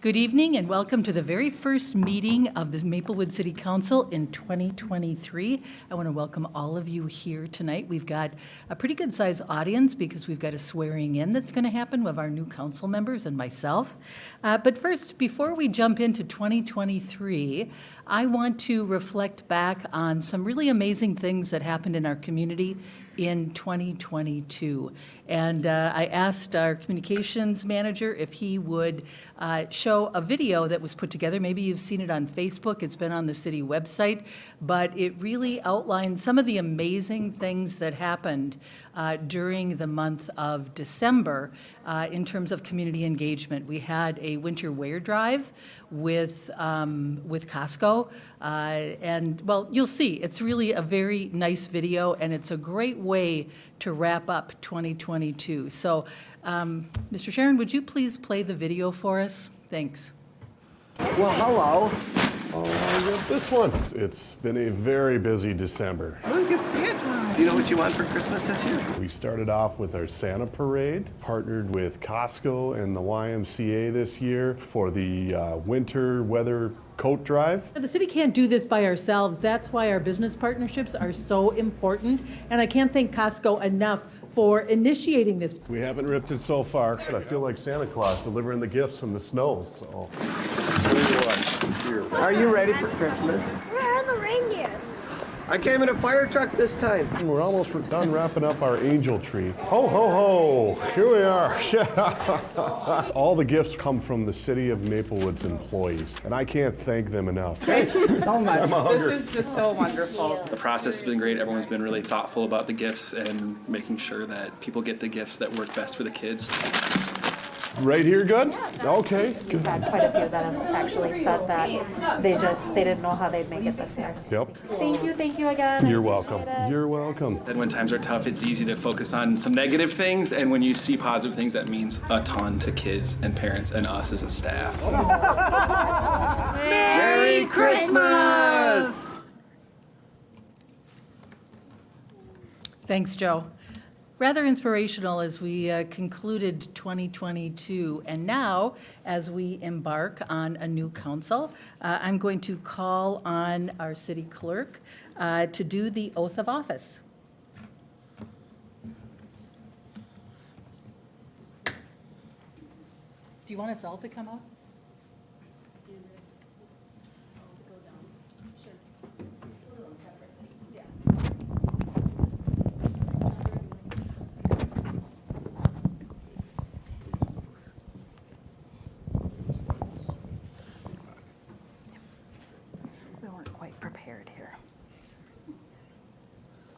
Good evening and welcome to the very first meeting of the Maplewood City Council in 2023. I want to welcome all of you here tonight. We've got a pretty good sized audience because we've got a swearing in that's going to happen with our new council members and myself. But first, before we jump into 2023, I want to reflect back on some really amazing things that happened in our community in 2022. And I asked our communications manager if he would show a video that was put together. Maybe you've seen it on Facebook. It's been on the city website, but it really outlines some of the amazing things that happened during the month of December in terms of community engagement. We had a winter wear drive with Costco, and well, you'll see, it's really a very nice video, and it's a great way to wrap up 2022. So, Mr. Sharon, would you please play the video for us? Thanks. Well, hello. Oh, this one. It's been a very busy December. Look, it's Santa. Do you know what you want for Christmas this year? We started off with our Santa Parade, partnered with Costco and the YMCA this year for the winter weather coat drive. The city can't do this by ourselves. That's why our business partnerships are so important. And I can't thank Costco enough for initiating this. We haven't ripped it so far, but I feel like Santa Claus delivering the gifts in the snow, so. Are you ready for Christmas? Where are the reindeer? I came in a fire truck this time. And we're almost done wrapping up our angel tree. Ho, ho, ho, here we are. All the gifts come from the city of Maplewood's employees, and I can't thank them enough. Thank you so much. This is just so wonderful. The process has been great. Everyone's been really thoughtful about the gifts and making sure that people get the gifts that work best for the kids. Right here, good? Okay. We've had quite a few that have actually said that they didn't know how they'd make it this year. Yep. Thank you again. You're welcome. You're welcome. Then when times are tough, it's easy to focus on some negative things, and when you see positive things, that means a ton to kids and parents and us as a staff. Merry Christmas! Thanks, Joe. Rather inspirational as we concluded 2022. And now, as we embark on a new council, I'm going to call on our city clerk to do the oath of office. Do you want us all to come up? Prepared here.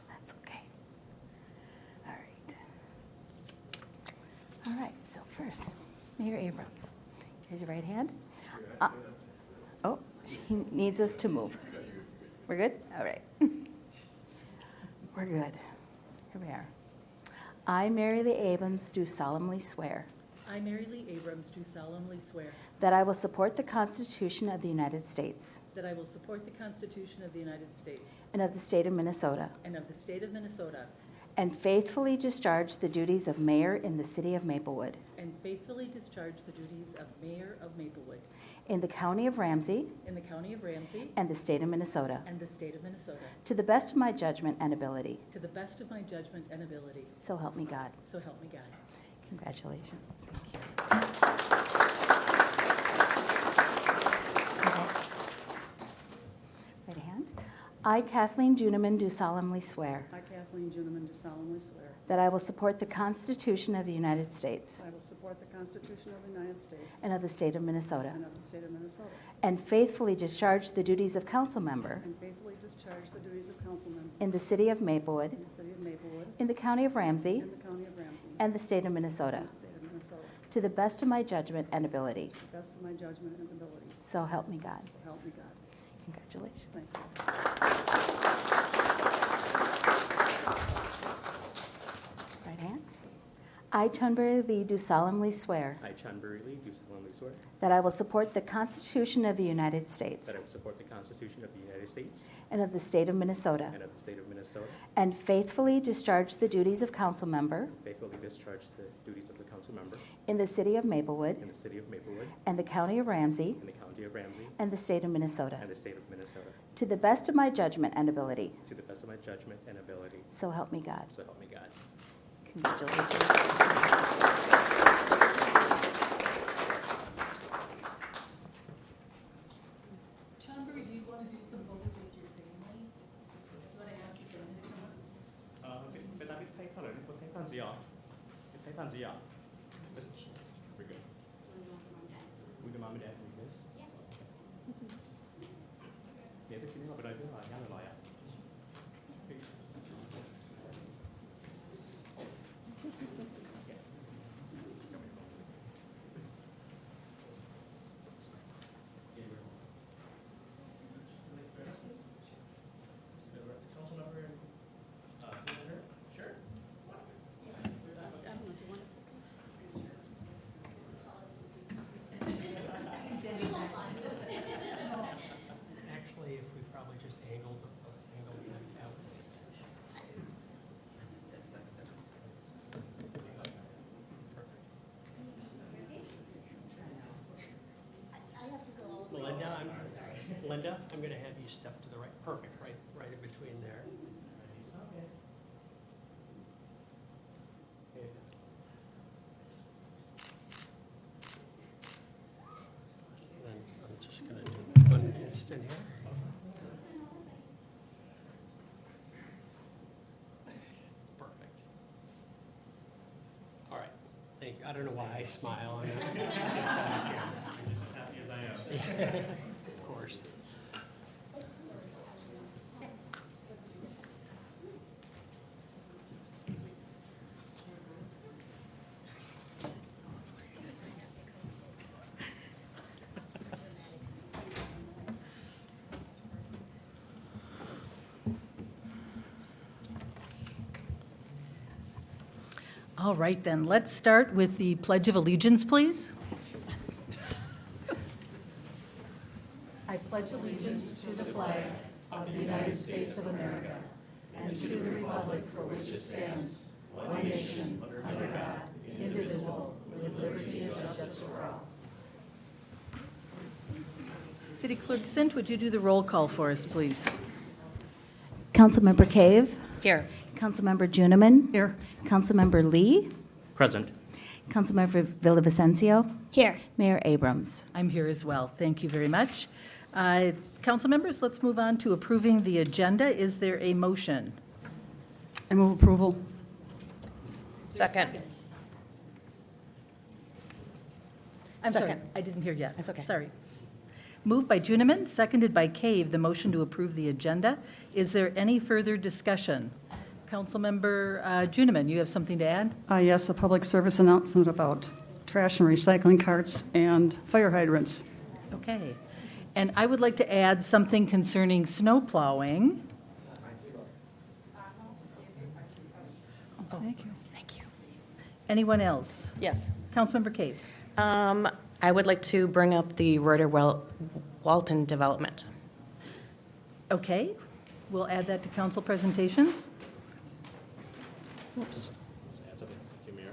That's okay. All right, so first, Mayor Abrams. Here's your right hand. Oh, she needs us to move. We're good? All right. We're good. Here we are. I, Mary Lee Abrams, do solemnly swear. I, Mary Lee Abrams, do solemnly swear that I will support the Constitution of the United States that I will support the Constitution of the United States and of the state of Minnesota, and of the state of Minnesota, and faithfully discharge the duties of mayor in the city of Maplewood, and faithfully discharge the duties of mayor of Maplewood in the county of Ramsey, in the county of Ramsey, and the state of Minnesota, and the state of Minnesota, to the best of my judgment and ability. to the best of my judgment and ability. So help me God. So help me God. Congratulations. Right hand. I, Kathleen Juneman, do solemnly swear I, Kathleen Juneman, do solemnly swear that I will support the Constitution of the United States I will support the Constitution of the United States and of the state of Minnesota, and of the state of Minnesota, and faithfully discharge the duties of council member and faithfully discharge the duties of council member in the city of Maplewood, in the city of Maplewood, in the county of Ramsey, in the county of Ramsey, and the state of Minnesota, and the state of Minnesota, to the best of my judgment and ability. to the best of my judgment and abilities. So help me God. So help me God. Congratulations. Thanks. Right hand. I, Chunberry Lee, do solemnly swear I, Chunberry Lee, do solemnly swear that I will support the Constitution of the United States that I will support the Constitution of the United States and of the state of Minnesota, and of the state of Minnesota, and faithfully discharge the duties of council member faithfully discharge the duties of the council council member in the city of Maplewood in the city of Maplewood and the county of Ramsey and the county of Ramsey and the state of Minnesota, and the state of Minnesota, to the best of my judgment and ability. to the best of my judgment and ability. So help me God. So help me God. Congratulations. Chandra, do you want to do some photos with your family? Want to ask you for a minute? เป็นตามที่ไทยเขาหน่อยคนไทยท่านสิอ่ะไทยท่านสิอ่ะ Just we're good. With the mom and dad, with this. Yeah, that's it. But I feel like I'm a liar. Council member, sure. Actually, if we probably just angled it like that. Linda, I'm going to have you step to the right. Perfect, right in between there. Okay. Then I'm just going to do one instant here. Perfect. All right, thank you. I don't know why I smile. I'm just as happy as I am. Of course. All right, then, let's start with the Pledge of Allegiance, please. I pledge allegiance to the flag of the United States of America and to the republic for which it stands, one nation, under God, indivisible, with liberty and justice for all. City Clerk Sint, would you do the roll call for us, please? Councilmember Cave. Here. Councilmember Juniman. Here. Councilmember Lee. Present. Councilmember Villavicencio. Here. Mayor Abrams. I'm here as well. Thank you very much. Council members, let's move on to approving the agenda. Is there a motion? I move approval. Second. I'm sorry, Second. I didn't hear yet. That's okay. Sorry. Moved by Juniman, seconded by Cave, the motion to approve the agenda. Is there any further discussion? Councilmember Juniman, you have something to add? Yes, a public service announcement about trash and recycling carts and fire hydrants. Okay. And I would like to add something concerning snow plowing. Thank you. Thank you. Anyone else? Yes. Councilmember Cave. I would like to bring up the Walton development. Okay. We'll add that to council presentations. Oops. Add something. Thank you,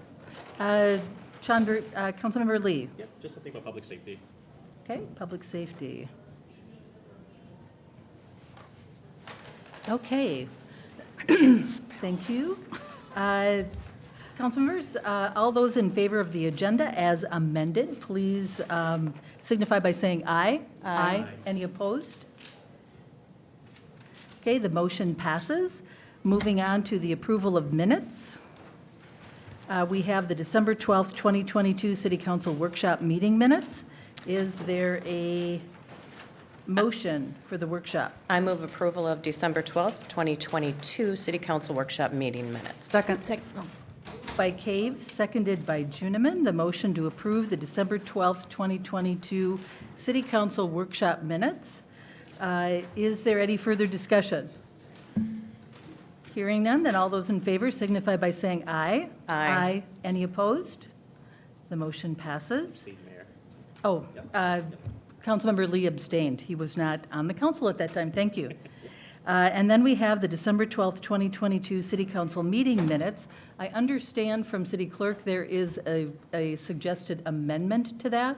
Mayor. Chandra, Councilmember Lee. Yep, just something about public safety. Okay, public safety. Okay. Thank you. Councilmembers, all those in favor of the agenda as amended, please signify by saying aye. Aye. Any opposed? Okay, the motion passes. Moving on to the approval of minutes. We have the December 12th, 2022 City Council Workshop meeting minutes. Is there a motion for the workshop? I move approval of December 12th, 2022 City Council Workshop meeting minutes. Second. By Cave, seconded by Juniman, the motion to approve the December 12th, 2022 City Council Workshop minutes. Is there any further discussion? Hearing none, then all those in favor signify by saying aye. Aye. Any opposed? The motion passes. See, Mayor. Oh, Councilmember Lee abstained. He was not on the council at that time. Thank you. And then we have the December 12th, 2022 City Council meeting minutes. I understand from City Clerk there is a suggested amendment to that,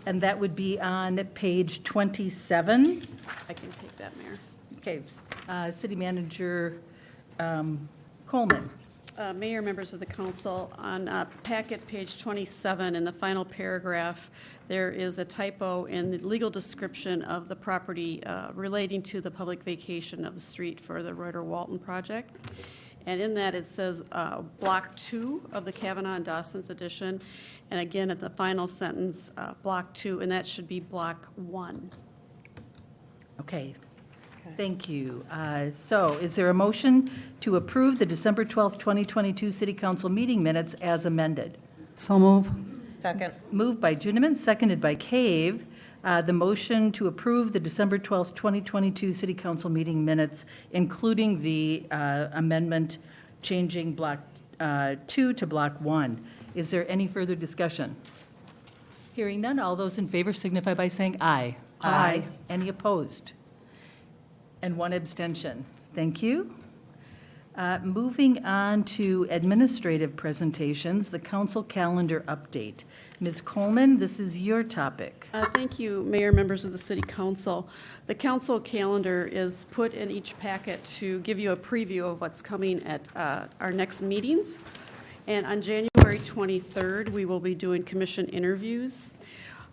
and that would be on page 27. I can take that, Mayor. Okay, City Manager Coleman. Mayor, members of the council, on packet page 27, in the final paragraph, there is a typo in the legal description of the property relating to the public vacation of the street for the Reuter-Walton project. And in that, it says Block 2 of the Kavanaugh and Dawson's edition. And again, at the final sentence, Block 2, and that should be Block 1. Okay, thank you. So is there a motion to approve the December 12th, 2022 City Council meeting minutes as amended? So move. Second. Moved by Juniman, seconded by Cave. The motion to approve the December 12th, 2022 City Council meeting minutes, including the amendment changing Block 2 to Block 1. Is there any further discussion? Hearing none, all those in favor signify by saying aye. Aye. Any opposed? And one abstention. Thank you. Moving on to administrative presentations, the council calendar update. Ms. Coleman, this is your topic. Thank you, Mayor, members of the City Council. The council calendar is put in each packet to give you a preview of what's coming at our next meetings. And on January 23rd, we will be doing commission interviews.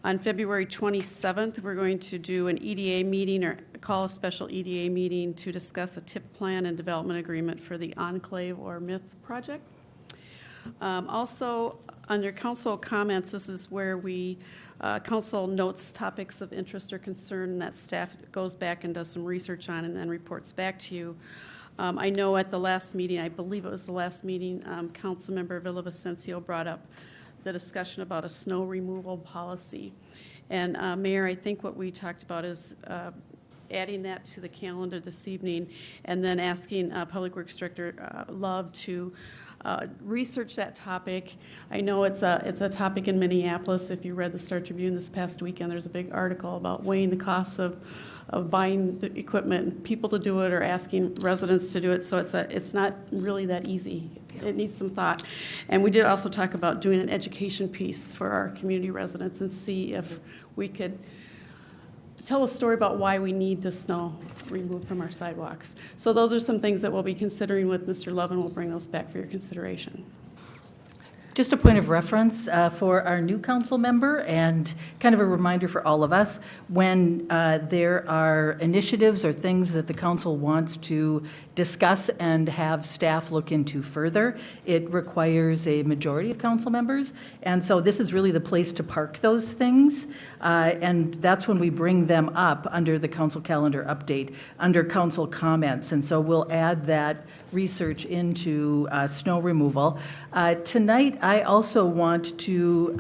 On February 27th, we're going to do an EDA meeting or call a special EDA meeting to discuss a TIP plan and development agreement for the Enclave or Myth project. Also, under council comments, this is where we, council notes topics of interest or concern that staff goes back and does some research on and then reports back to you. I know at the last meeting, I believe it was the last meeting, Councilmember Villavicencio brought up the discussion about a snow removal policy. And Mayor, I think what we talked about is adding that to the calendar this evening and then asking Public Works Director Love to research that topic. I know it's a topic in Minneapolis. If you read the Star Tribune this past weekend, there's a big article about weighing the costs of buying the equipment, people to do it or asking residents to do it. So it's not really that easy. It needs some thought. And we did also talk about doing an education piece for our community residents and see if we could tell a story about why we need the snow removed from our sidewalks. So those are some things that we'll be considering with Mr. Love, and we'll bring those back for your consideration. Just a point of reference for our new council member and kind of a reminder for all of us, when there are initiatives or things that the council wants to discuss and have staff look into further, it requires a majority of council members. And so this is really the place to park those things. And that's when we bring them up under the council calendar update, under council comments. And so we'll add that research into snow removal. Tonight, I also want to,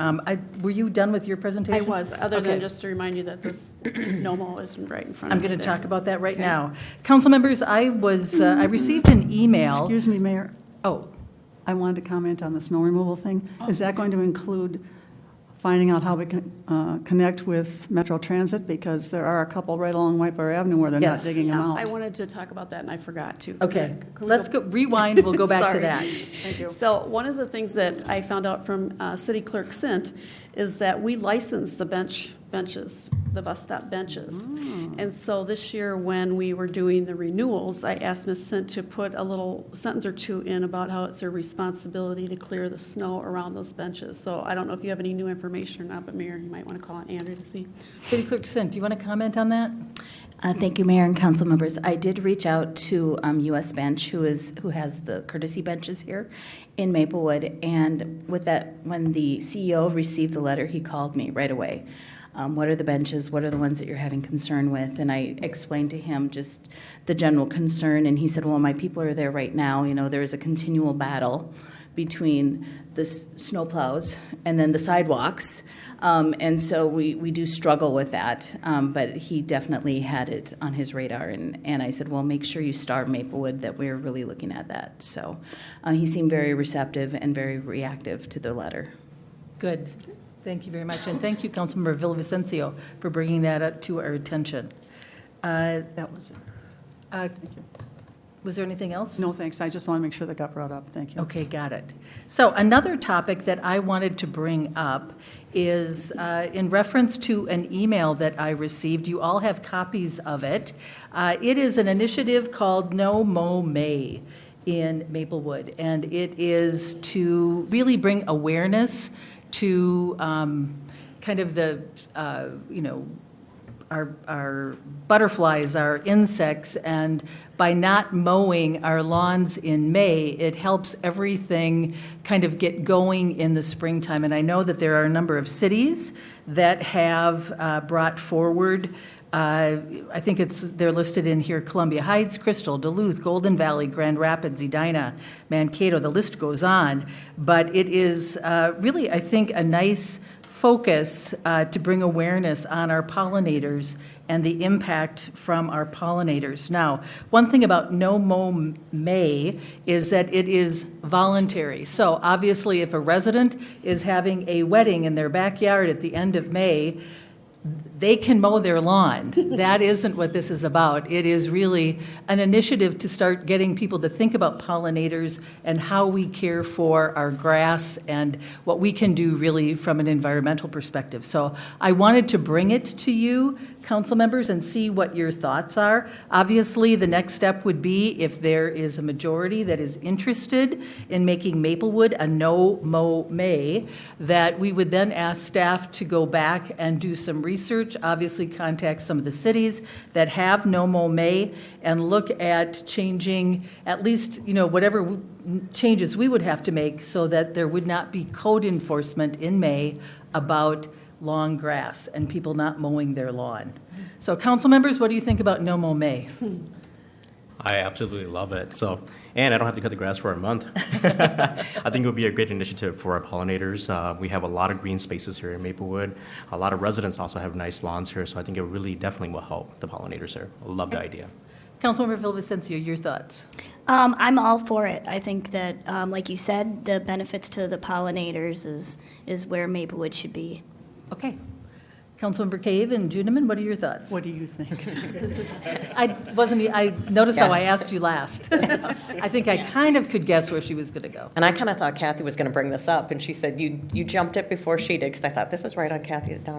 were you done with your presentation? I was, other Okay. than just to remind you that this NOMO is right in front I'm of you. going to talk about that right Okay. now. Council members, I received an email. Excuse me, Mayor. Oh, I wanted to comment on the snow removal thing. Is that going to include finding out how we can connect with Metro Transit? Because there are a couple right along Whitebar Avenue where they're Yes. not digging them out. I wanted to talk about that and I forgot to. okay. Can we Let's go, rewind, we'll go back to Sorry. that. Thank you. So one of the things that I found out from City Clerk Sint is that we license the benches, the bus stop benches. And so this year when we were doing the renewals, I asked Ms. Sint to put a little sentence or two in about how it's their responsibility to clear the snow around those benches. So I don't know if you have any new information or not, but Mayor, you might want to call on Andrew to see. City Clerk Sint, do you want to comment on that? Thank you, Mayor and council members. I did reach out to U.S. Bench, who has the courtesy benches here in Maplewood, and with that, when the CEO received the letter, he called me right away. What are the benches? What are the ones that you're having concern with? And I explained to him just the general concern, and he said, well, my people are there right now. You know, there is a continual battle between the snowplows and then the sidewalks. And so we do struggle with that. But he definitely had it on his radar. And I said, well, make sure you star Maplewood that we're really looking at that. So he seemed very receptive and very reactive to the letter. Good. Thank you very much. And thank you, Councilmember Villavicencio, for bringing that up to our attention. That was it. Was there anything else? No, thanks. I just want to make sure that got brought up. Thank you. Okay, got it. So another topic that I wanted to bring up is in reference to an email that I received. You all have copies of it. It is an initiative called No Mow May in Maplewood, and it is to really bring awareness to kind of the, our butterflies, our insects, and by not mowing our lawns in May, it helps everything kind of get going in the springtime. And I know that there are a number of cities that have brought forward, I think they're listed in here: Columbia Heights, Crystal, Duluth, Golden Valley, Grand Rapids, Edina, Mankato, the list goes on. But it is really, I think, a nice focus to bring awareness on our pollinators and the impact from our pollinators. Now, one thing about No Mow May is that it is voluntary. So obviously, if a resident is having a wedding in their backyard at the end of May, they can mow their lawn. That isn't what this is about. It is really an initiative to start getting people to think about pollinators and how we care for our grass and what we can do really from an environmental perspective. So I wanted to bring it to you, council members, and see what your thoughts are. Obviously, the next step would be, if there is a majority that is interested in making Maplewood a No Mow May, that we would then ask staff to go back and do some research, obviously contact some of the cities that have No Mow May, and look at changing at least, whatever changes we would have to make so that there would not be code enforcement in May about long grass and people not mowing their lawn. So council members, what do you think about No Mow May? I absolutely love it. So, and I don't have to cut the grass for a month. I think it would be a great initiative for our pollinators. We have a lot of green spaces here in Maplewood. A lot of residents also have nice lawns here, so I think it really definitely will help the pollinators here. I love the idea. Councilmember Villavicencio, your thoughts? I'm all for it. I think that, like you said, the benefits to the pollinators is where Maplewood should be. Okay. Councilmember Cave and Juniman, what are your thoughts? What do you think? I noticed how I asked you last. I think I kind of could guess where she was going to go. And I kind of thought Kathy was going to bring this up, and she said you jumped it before she did, because I thought this is right on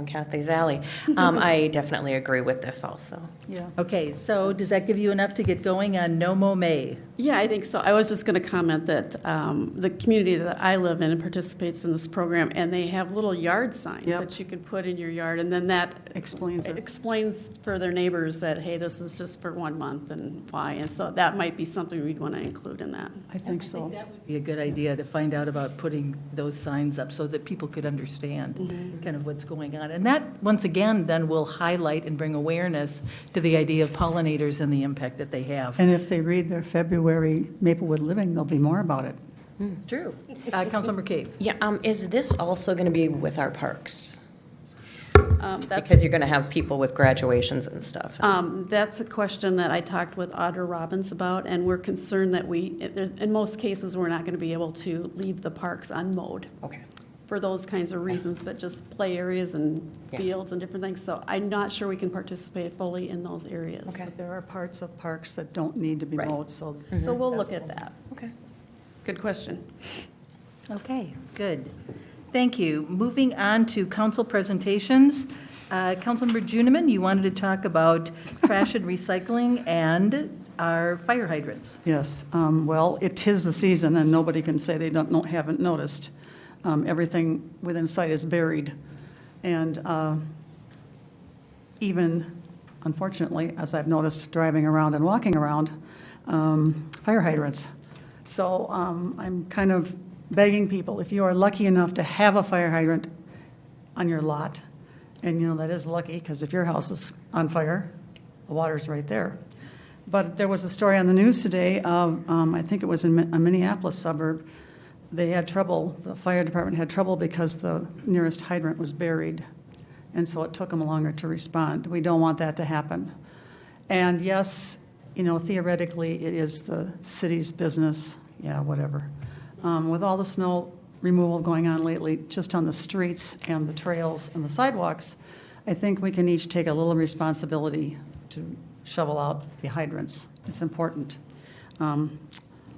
Kathy's alley. I definitely agree with this also. Yeah. Okay, so does that give you enough to get going on No Mow May? Yeah, I think so. I was just going to comment that the community that I live in participates in this program, and they have little yard signs that you can put in your yard, and then that explains for their neighbors that, hey, this is just for 1 month and why. And so that might be something we'd want to include in that. I think so. That would be a good idea, to find out about putting those signs up so that people could understand kind of what's going on. And that, once again, then will highlight and bring awareness to the idea of pollinators and the impact that they have. And if they read their February Maplewood Living, there'll be more about it. It's true. Councilmember Cave. Yeah, is this also going to be with our parks? Because you're going to have people with graduations and stuff. That's a question that I talked with Audra Robbins about, and we're concerned that in most cases, we're not going to be able to leave the parks unmowed. Okay. For those kinds of reasons, but just play areas and fields and different things. So I'm not sure we can participate fully in those areas. Okay. But there are parts of parks that don't need to be mowed, so. So we'll look at that. Okay. Good question. Okay, good. Thank you. Moving on to council presentations. Councilmember Juniman, you wanted to talk about trash and recycling and our fire hydrants. Yes, well, it is the season, and nobody can say they haven't noticed. Everything within sight is buried, and even, unfortunately, as I've noticed driving around and walking around, fire hydrants. So I'm kind of begging people, if you are lucky enough to have a fire hydrant on your lot, and that is lucky, because if your house is on fire, the water's right there. But there was a story on the news today of, I think it was in a Minneapolis suburb, they had trouble, the fire department had trouble because the nearest hydrant was buried, and so it took them longer to respond. We don't want that to happen. And yes, theoretically, it is the city's business, whatever. With all the snow removal going on lately, just on the streets and the trails and the sidewalks, I think we can each take a little responsibility to shovel out the hydrants. It's important.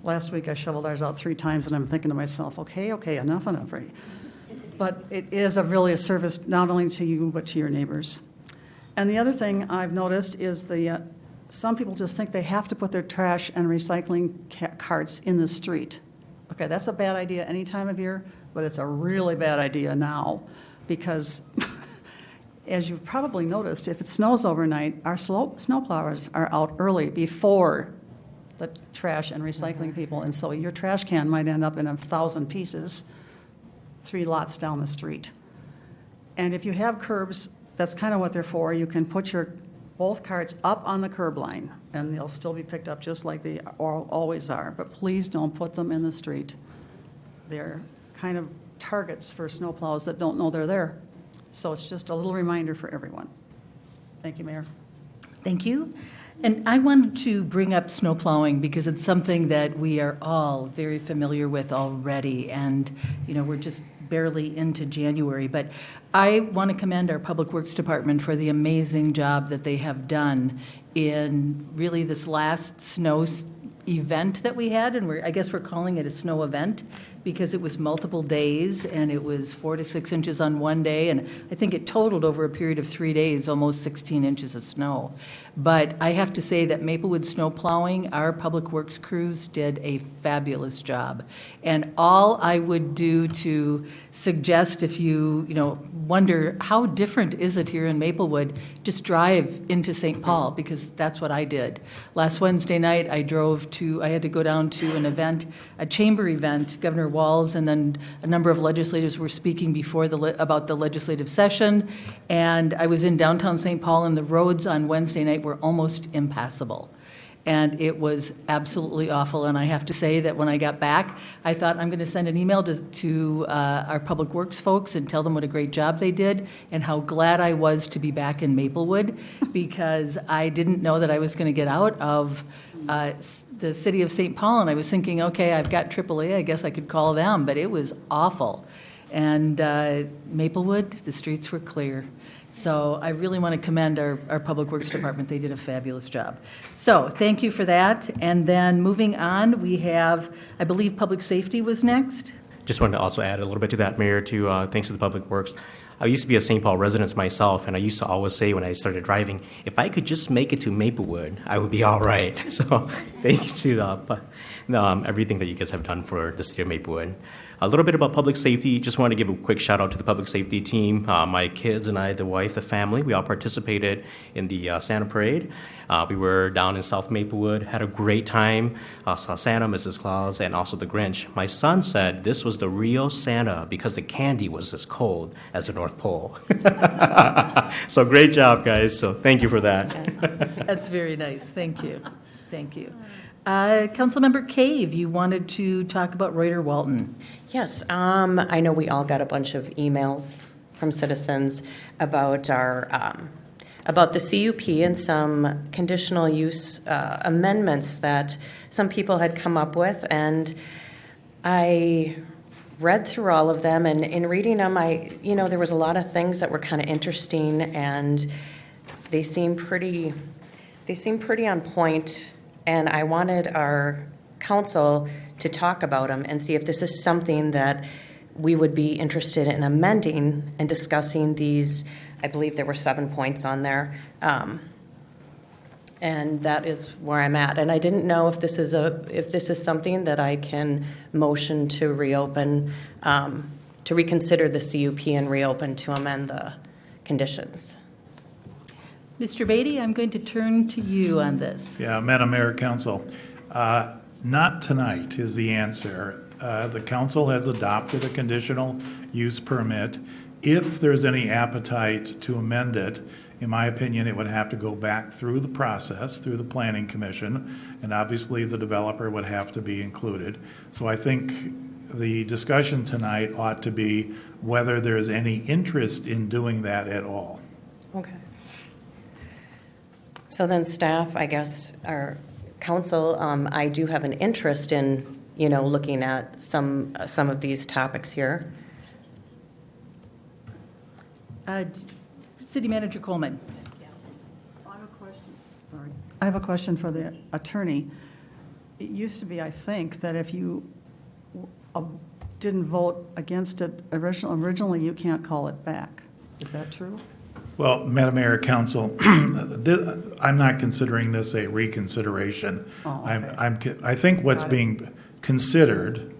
Last week I shoveled ours out 3 times, and I'm thinking to myself, okay, enough, right? But it is really a service not only to you, but to your neighbors. And the other thing I've noticed is some people just think they have to put their trash and recycling carts in the street. Okay, that's a bad idea any time of year, but it's a really bad idea now because, as you've probably noticed, if it snows overnight, our snowplowers are out early before the trash and recycling people, and so your trash can might end up in 1,000 pieces 3 lots down the street. And if you have curbs, that's kind of what they're for. You can put both carts up on the curb line, and they'll still be picked up just like they always are. But please don't put them in the street. They're kind of targets for snowplows that don't know they're there. So it's just a little reminder for everyone. Thank you, Mayor. Thank you. And I wanted to bring up snow plowing because it's something that we are all very familiar with already. And, we're just barely into January. But I want to commend our Public Works Department for the amazing job that they have done in really this last snow event that we had. And I guess we're calling it a snow event because it was multiple days and it was 4 to 6 inches on one day. And I think it totaled over a period of 3 days, almost 16 inches of snow. But I have to say that Maplewood snow plowing, our public works crews did a fabulous job. And all I would do to suggest, if you wonder how different is it here in Maplewood, just drive into St. Paul, because that's what I did. Last Wednesday night, I had to go down to an event, a chamber event. Governor Walz and then a number of legislators were speaking before about the legislative session, and I was in downtown St. Paul, and the roads on Wednesday night were almost impassable. And it was absolutely awful. And I have to say that when I got back, I thought I'm going to send an email to our Public Works folks and tell them what a great job they did and how glad I was to be back in Maplewood, because I didn't know that I was going to get out of the city of St. Paul. And I was thinking, okay, I've got AAA, I guess I could call them. But it was awful. And Maplewood, the streets were clear. So I really want to commend our Public Works Department. They did a fabulous job. So thank you for that. And then moving on, we have, I believe, Public Safety was next. Just wanted to also add a little bit to that, Mayor, thanks to the Public Works. I used to be a St. Paul resident myself, and I used to always say when I started driving, if I could just make it to Maplewood, I would be all right. So thanks to everything that you guys have done for the city of Maplewood. A little bit about public safety. Just want to give a quick shout out to the public safety team. My kids and I, the wife, the family, we all participated in the Santa Parade. We were down in South Maplewood, had a great time, saw Santa, Mrs. Claus, and also the Grinch. My son said this was the real Santa because the candy was as cold as the North Pole. So great job, guys. So thank you for that. That's very nice. Thank you. Thank you. Councilmember Cave, you wanted to talk about Reuter Walton. Yes, I know we all got a bunch of emails from citizens about about the CUP and some conditional use amendments that some people had come up with, and I read through all of them, and in reading them, there was a lot of things that were kind of interesting, and they seem pretty on point, and I wanted our council to talk about them and see if this is something that we would be interested in amending and discussing these. I believe there were 7 points on there, and that is where I'm at. And I didn't know if this is something that I can motion to reopen, to reconsider the CUP and reopen to amend the conditions. Mr. Beatty, I'm going to turn to you on this. Yeah, Madam Mayor, Council. Not tonight is the answer. The council has adopted a conditional use permit. If there's any appetite to amend it, in my opinion, it would have to go back through the process, through the Planning Commission, and obviously the developer would have to be included. So I think the discussion tonight ought to be whether there's any interest in doing that at all. Okay. So then staff, I guess, our council, I do have an interest in, looking at some of these topics here. City Manager Coleman. I have a question. Sorry. I have a question for the attorney. It used to be, I think, that if you didn't vote against it originally, you can't call it back. Is that true? Well, Madam Mayor, Council, I'm not considering this a reconsideration. Oh, okay. I think what's Got it. being considered,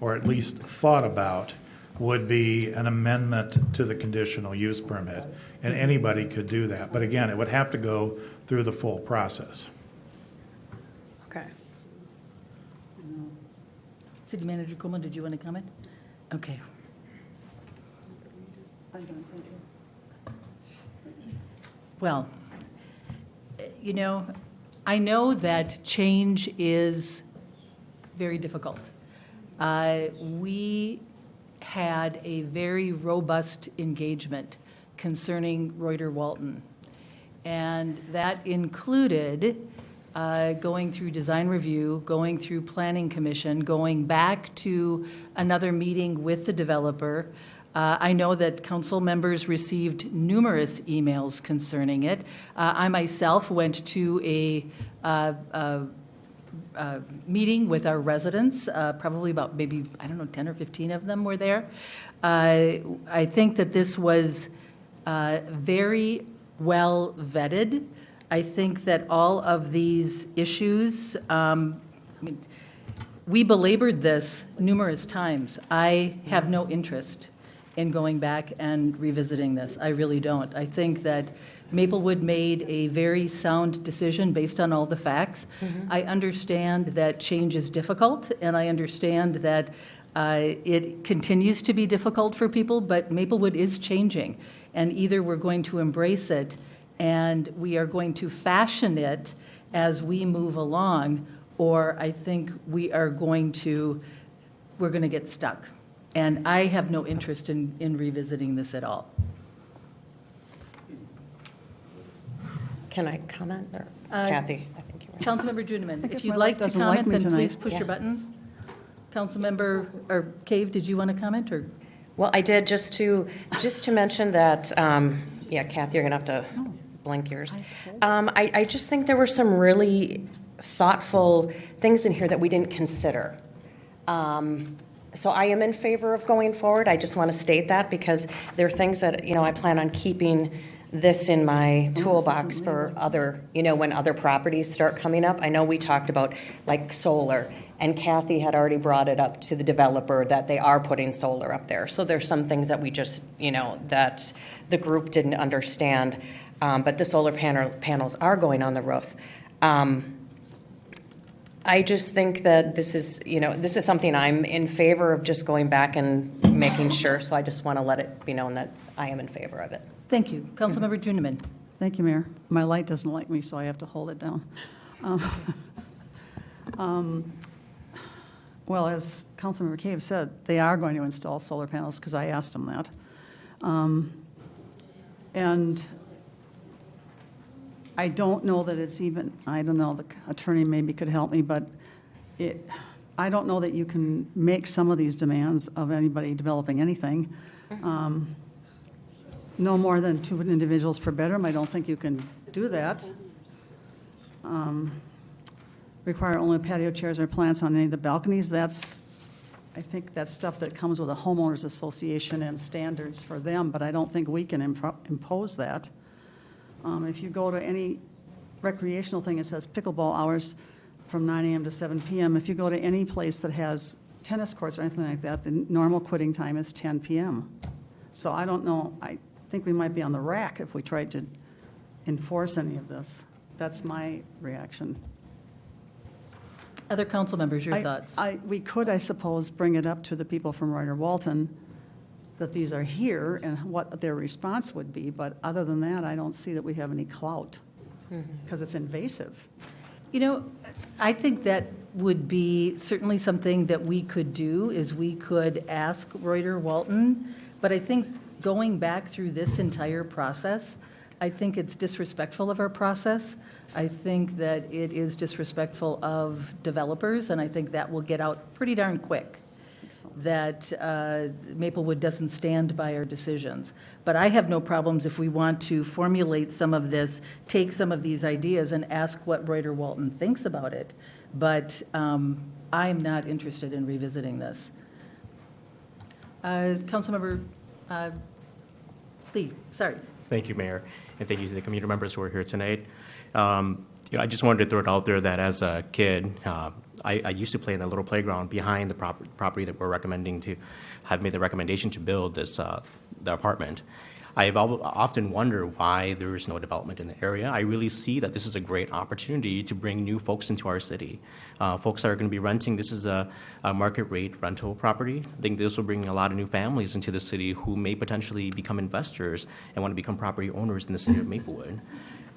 or at least thought about, would be an amendment to the conditional use permit. And anybody could do that. But again, it would have to go through the full process. Okay. City Manager Coleman, did you want to comment? Okay. I'm done, thank you. Well, you know, I know that change is very difficult. We had a very robust engagement concerning Reuter Walton, and that included going through design review, going through planning commission, going back to another meeting with the developer. I know that council members received numerous emails concerning it. I myself went to a meeting with our residents, probably about maybe, 10 or 15 of them were there. I think that this was very well vetted. I think that all of these issues, we belabored this numerous times. I have no interest in going back and revisiting this. I really don't. I think that Maplewood made a very sound decision based on all the facts. I understand that change is difficult, and I understand that it continues to be difficult for people, but Maplewood is changing, and either we're going to embrace it and we are going to fashion it as we move along, or I think we're going to get stuck. And I have no interest in revisiting this at all. Can I comment? Or Kathy, I think you were. Councilmember Juneman, if guess you'd my like light to doesn't like comment, me then tonight. please push Yeah. your buttons. Councilmember, or Cave, did you want to comment, or? Well, I did, just to mention that, yeah, Kathy, you're going to have to blink yours. I just think there were some really thoughtful things in here that we didn't consider. So I am in favor of going forward. I just want to state that because there are things that, I plan on keeping this in my toolbox for other, when other properties start coming up. I know we talked about like solar, and Kathy had already brought it up to the developer that they are putting solar up there. So there's some things that we just, that the group didn't understand, but the solar panels are going on the roof. I just think that this is something I'm in favor of just going back and making sure. So I just want to let it be known that I am in favor of it. Thank you. Councilmember Juneman. Thank you, Mayor. My light doesn't like me, so I have to hold it down. Well, as Councilmember Cave said, they are going to install solar panels because I asked them that. And I don't know that it's even, I don't know, the attorney maybe could help me, but I don't know that you can make some of these demands of anybody developing anything. No more than 2 individuals per bedroom, I don't think you can do that. Require only patio chairs or plants on any of the balconies, I think that's stuff that comes with a homeowners association and standards for them, but I don't think we can impose that. If you go to any recreational thing, it says pickleball hours from 9 a.m. to 7 p.m. If you go to any place that has tennis courts or anything like that, the normal quitting time is 10 p.m. So I don't know, I think we might be on the rack if we tried to enforce any of this. That's my reaction. Other council members, your thoughts? We could, I suppose, bring it up to the people from Reuter Walton that these are here and what their response would be, but other than that, I don't see that we have any clout because it's invasive. I think that would be certainly something that we could do, is we could ask Reuter Walton, but I think going back through this entire process, I think it's disrespectful of our process. I think that it is disrespectful of developers, and I think that will get out pretty darn quick. that Maplewood doesn't stand by our decisions. But I have no problems if we want to formulate some of this, take some of these ideas and ask what Reuter Walton thinks about it. But I'm not interested in revisiting this. Councilmember Lee, sorry. Thank you, Mayor, and thank you to the community members who are here tonight. I just wanted to throw it out there that as a kid, I used to play in the little playground behind the property that we're recommending to have made the recommendation to build this the apartment. I've often wondered why there is no development in the area. I really see that this is a great opportunity to bring new folks into our city. Folks that are going to be renting, this is a market rate rental property. I think this will bring a lot of new families into the city who may potentially become investors and want to become property owners in the city of Maplewood.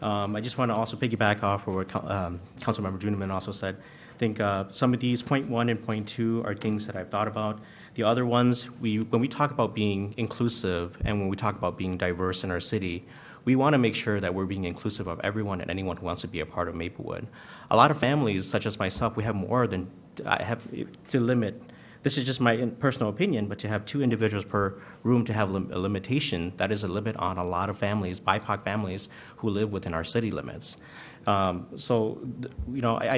I just want to also piggyback off of what Councilmember Juniman also said. I think some of these, point 1 and point 2, are things that I've thought about. The other ones, when we talk about being inclusive and when we talk about being diverse in our city, we want to make sure that we're being inclusive of everyone and anyone who wants to be a part of Maplewood. A lot of families, such as myself, we have more than, I have to limit, this is just my personal opinion, but to have 2 individuals per room to have a limitation, that is a limit on a lot of families, BIPOC families, who live within our city limits. I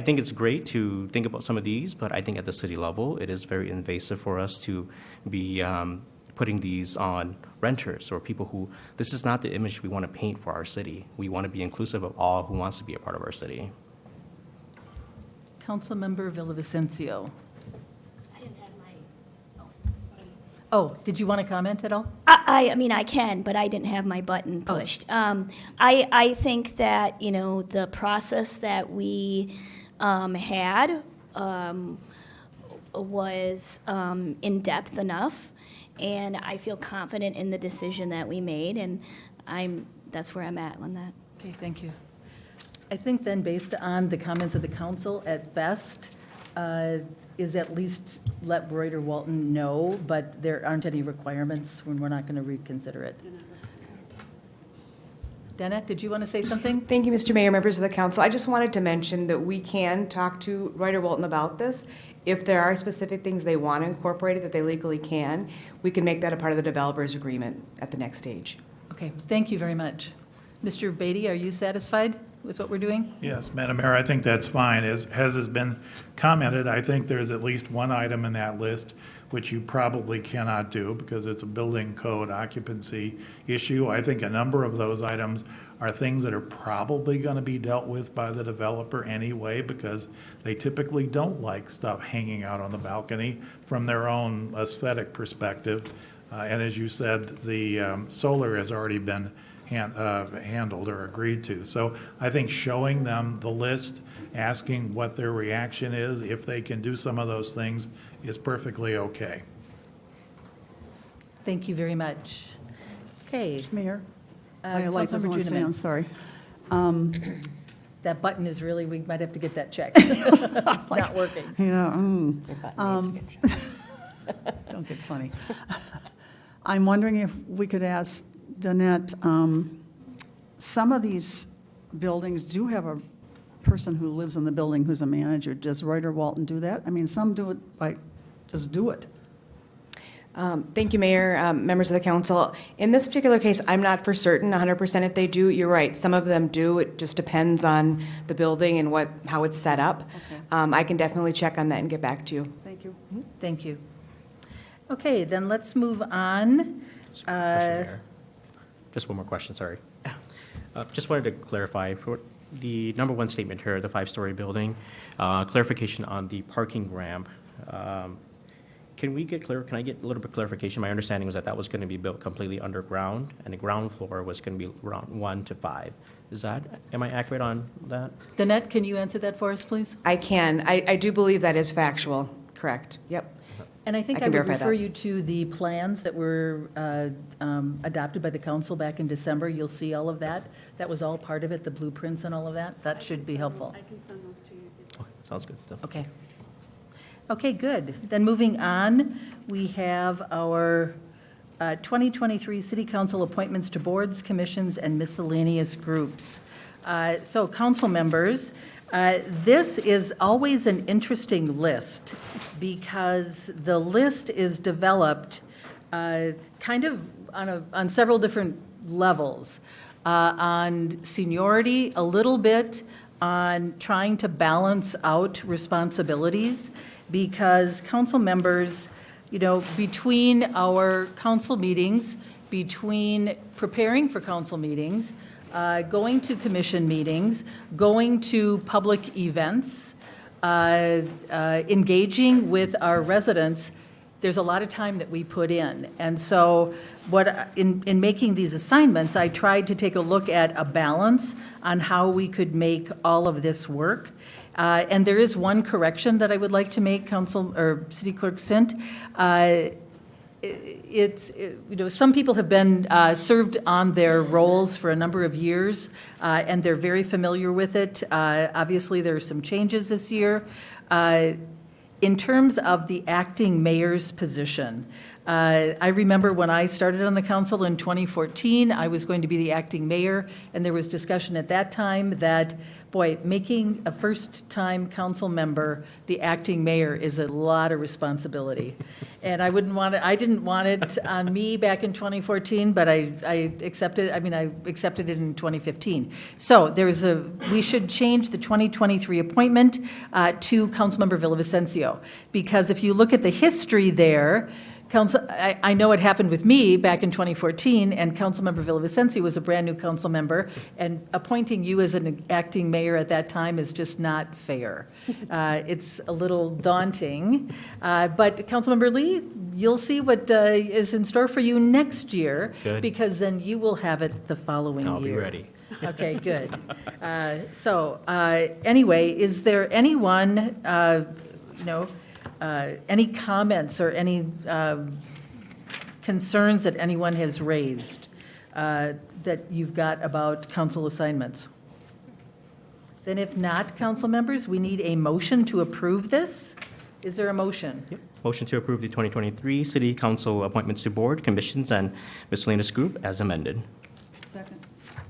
think it's great to think about some of these, but I think at the city level, it is very invasive for us to be putting these on renters or people who, this is not the image we want to paint for our city. We want to be inclusive of all who wants to be a part of our city. Councilmember Villavicencio. Oh, did you want to comment at all? I mean, I can, but I didn't have my button pushed. I think that, the process that we had was in-depth enough, and I feel confident in the decision that we made, and that's where I'm at on that. Okay, thank you. I think then, based on the comments of the council, at best, is at least let Reuter Walton know, but there aren't any requirements when we're not going to reconsider it. Danette, did you want to say something? Thank you, Mr. Mayor, members of the council. I just wanted to mention that we can talk to Reuter Walton about this. If there are specific things they want to incorporate that they legally can, we can make that a part of the developer's agreement at the next stage. Okay, thank you very much. Mr. Beatty, are you satisfied with what we're doing? Yes, Madam Mayor, I think that's fine. As has been commented, I think there's at least one item in that list which you probably cannot do because it's a building code occupancy issue. I think a number of those items are things that are probably going to be dealt with by the developer anyway because they typically don't like stuff hanging out on the balcony from their own aesthetic perspective. And as you said, the solar has already been handled or agreed to. So I think showing them the list, asking what their reaction is, if they can do some of those things, is perfectly okay. Thank you very much. Okay. Mayor, my light doesn't want to stay on, sorry. That button is really, we might have to get that checked. It's not working. Yeah. Your button needs to get checked. Don't get funny. I'm wondering if we could ask Danette, some of these buildings do have a person who lives in the building who's a manager. Does Reuter Walton do that? I mean, some do it by, just do it. Thank you, Mayor, members of the council. In this particular case, I'm not for certain 100% if they do. You're right. Some of them do. It just depends on the building and how it's set up. Okay. I can definitely check on that and get back to you. Thank you. Mm-hmm. Thank you. Okay, then let's move on. Just one more question, sorry. Just wanted to clarify, for the number 1 statement here, the 5-story building, clarification on the parking ramp. Can I get a little bit of clarification? My understanding was that was going to be built completely underground, and the ground floor was going to be around 1 to 5. Am I accurate on that? Danette, can you answer that for us, please? I can. I do believe that is factual. Correct. Yep. And I think I would refer you to the plans that were adopted by the council back in December. You'll see all of that. That was all part of it, the blueprints and all of that. That should be helpful. I can send those to you. Okay, sounds good. Okay. Okay, good. Then moving on, we have our 2023 City Council appointments to boards, commissions, and miscellaneous groups. So council members, This is always an interesting list because the list is developed kind of on several different levels. On seniority, a little bit on trying to balance out responsibilities because council members, between our council meetings, between preparing for council meetings, going to commission meetings, going to public events, engaging with our residents, there's a lot of time that we put in. And so in making these assignments, I tried to take a look at a balance on how we could make all of this work. And there is one correction that I would like to make, City Clerk Sint. Some people have been served on their roles for a number of years, and they're very familiar with it. Obviously, there are some changes this year. In terms of the acting mayor's position, I remember when I started on the council in 2014, I was going to be the acting mayor, and there was discussion at that time that, making a first-time council member the acting mayor is a lot of responsibility. And I didn't want it on me back in 2014, but I accepted it in 2015. So we should change the 2023 appointment to Councilmember Villavicencio, because if you look at the history there, I know it happened with me back in 2014, and Councilmember Villavicencio was a brand-new council member, and appointing you as an acting mayor at that time is just not fair. It's a little daunting. But Councilmember Lee, you'll see what is in store for you next year, because then you will have it the following year. I'll be ready. Okay, good. Anyway, is there anyone, any comments or any concerns that anyone has raised that you've got about council assignments? Then if not, council members, we need a motion to approve this. Is there a motion? Yep. Motion to approve the 2023 City Council appointments to board, commissions, and miscellaneous group as amended.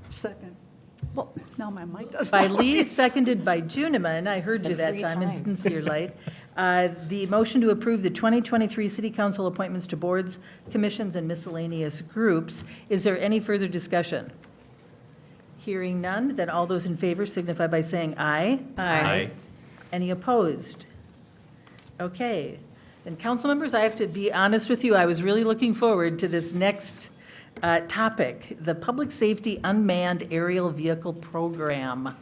Second. Well, now my mic doesn't. By Lee, seconded by Juniman. I heard you that time in sincere light. The motion to approve the 2023 City Council appointments to boards, commissions, and miscellaneous groups. Is there any further discussion? Hearing none, then all those in favor signify by saying aye. Aye. Any opposed? Okay. Then, council members, I have to be honest with you. I was really looking forward to this next topic, the Public Safety Unmanned Aerial Vehicle Program.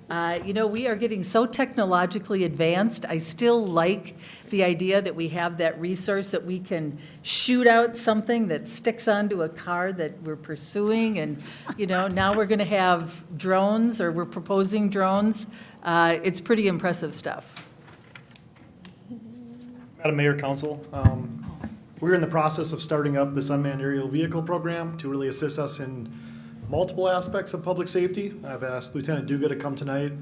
We are getting so technologically advanced. I still like the idea that we have that resource that we can shoot out something that sticks onto a car that we're pursuing. And, now we're going to have drones, or we're proposing drones. It's pretty impressive stuff. Madam Mayor, Council, we're in the process of starting up this unmanned aerial vehicle program to really assist us in multiple aspects of public safety. I've asked Lieutenant Duga to come tonight.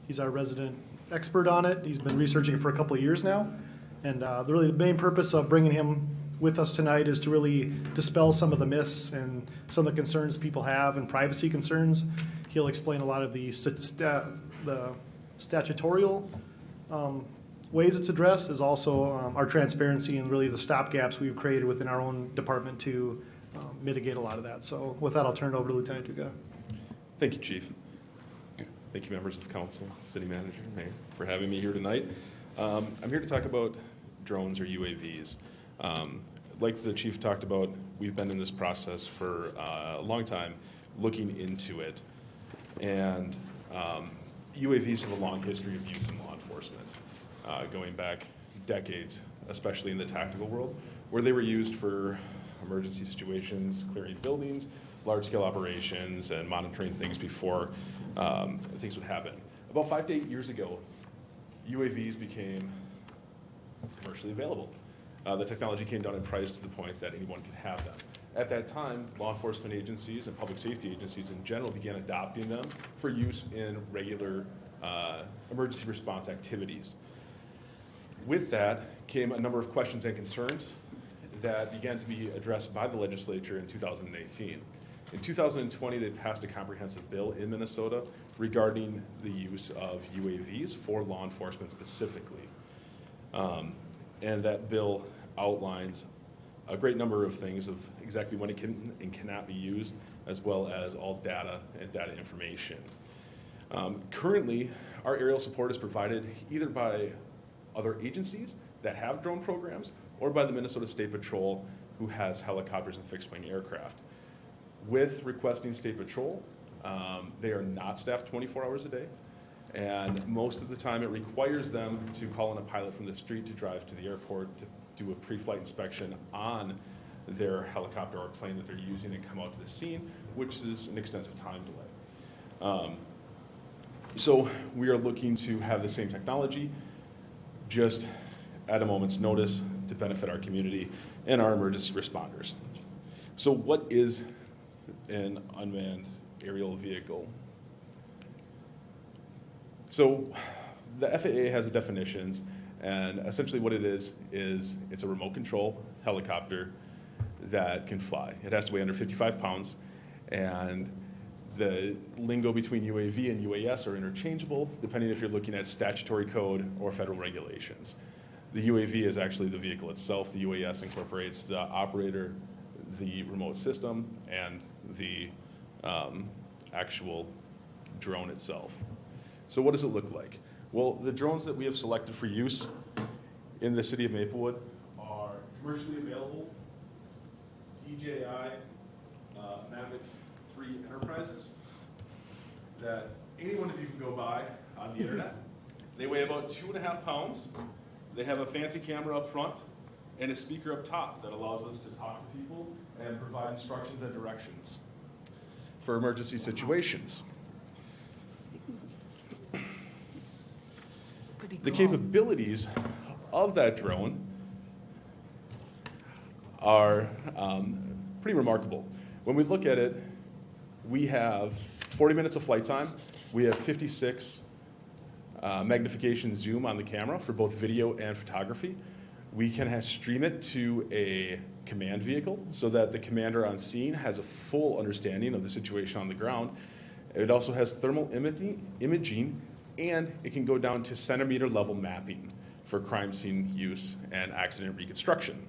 He's our resident expert on it. He's been researching it for a couple of years now. And the main purpose of bringing him with us tonight is to really dispel some of the myths and some of the concerns people have and privacy concerns. He'll explain a lot of the statutorial ways it's addressed, is also our transparency and really the stopgaps we've created within our own department to mitigate a lot of that. So with that, I'll turn it over to Lieutenant Duga. Thank you, Chief. Thank you, members of council, city manager, mayor, for having me here tonight. I'm here to talk about drones, or UAVs. Like the chief talked about, we've been in this process for a long time looking into it. And UAVs have a long history of use in law enforcement. Going back decades, especially in the tactical world, where they were used for emergency situations, clearing buildings, large-scale operations, and monitoring things before things would happen. About 5 to 8 years ago, UAVs became commercially available. The technology came down in price to the point that anyone could have them. At that time, law enforcement agencies and public safety agencies in general began adopting them for use in regular emergency response activities. With that came a number of questions and concerns that began to be addressed by the legislature in 2018. In 2020, they passed a comprehensive bill in Minnesota regarding the use of UAVs for law enforcement specifically. And that bill outlines a great number of things of exactly when it can and cannot be used, as well as all data and data information. Currently, our aerial support is provided either by other agencies that have drone programs or by the Minnesota State Patrol, who has helicopters and fixed-wing aircraft. With requesting State Patrol, they are not staffed 24 hours a day, and most of the time it requires them to call in a pilot from the street to drive to the airport to do a pre-flight inspection on their helicopter or plane that they're using and come out to the scene, which is an extensive time delay. So we are looking to have the same technology, just at a moment's notice to benefit our community and our emergency responders. So what is an unmanned aerial vehicle? So the FAA has definitions, and essentially what it is it's a remote control helicopter that can fly. It has to weigh under 55 pounds, and the lingo between UAV and UAS are interchangeable, depending if you're looking at statutory code or federal regulations. The UAV is actually the vehicle itself. The UAS incorporates the operator, the remote system, and the actual drone itself. So what does it look like? Well, the drones that we have selected for use in the city of Maplewood are commercially available DJI Mavic 3 Enterprises that any one of you can go buy on the internet. They weigh about 2.5 pounds. They have a fancy camera up front and a speaker up top that allows us to talk to people and provide instructions and directions for emergency situations. The capabilities of that drone are pretty remarkable. When we look at it, we have 40 minutes of flight time. We have 56 magnification zoom on the camera for both video and photography. We can stream it to a command vehicle so that the commander on scene has a full understanding of the situation on the ground. It also has thermal imaging, and it can go down to centimeter level mapping for crime scene use and accident reconstruction.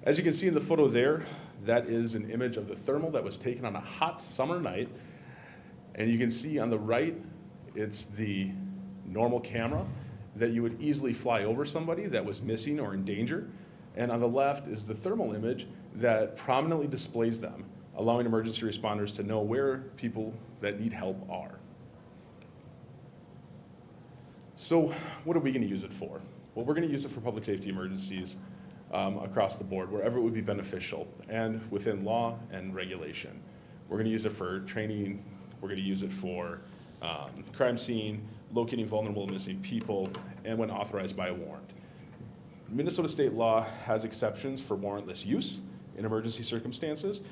As you can see in the photo there, that is an image of the thermal that was taken on a hot summer night. And you can see on the right, it's the normal camera that you would easily fly over somebody that was missing or in danger. And on the left is the thermal image that prominently displays them, allowing emergency responders to know where people that need help are. So what are we going to use it for? Well, we're going to use it for public safety emergencies across the board, wherever it would be beneficial, and within law and regulation. We're going to use it for training. We're going to use it for crime scene, locating vulnerable and missing people, and when authorized by a warrant. Minnesota state law has exceptions for warrantless use in emergency circumstances,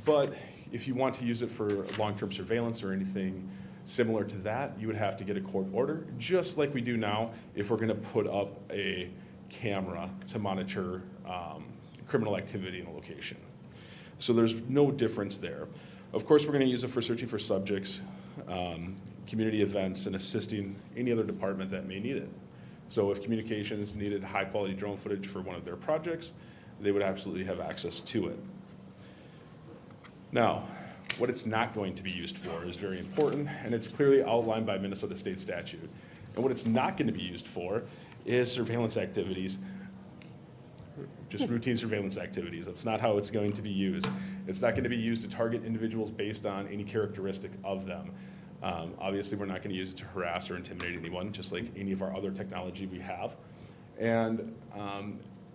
but if you want to use it for long-term surveillance or anything similar to that, you would have to get a court order, just like we do now if we're going to put up a camera to monitor criminal activity in a location. So there's no difference there. Of course, we're going to use it for searching for subjects, community events, and assisting any other department that may need it. So if communications needed high-quality drone footage for one of their projects, they would absolutely have access to it. Now, what it's not going to be used for is very important, and it's clearly outlined by Minnesota state statute. And what it's not going to be used for is surveillance activities, just routine surveillance activities. That's not how it's going to be used. It's not going to be used to target individuals based on any characteristic of them. Obviously, we're not going to use it to harass or intimidate anyone, just like any of our other technology we have. And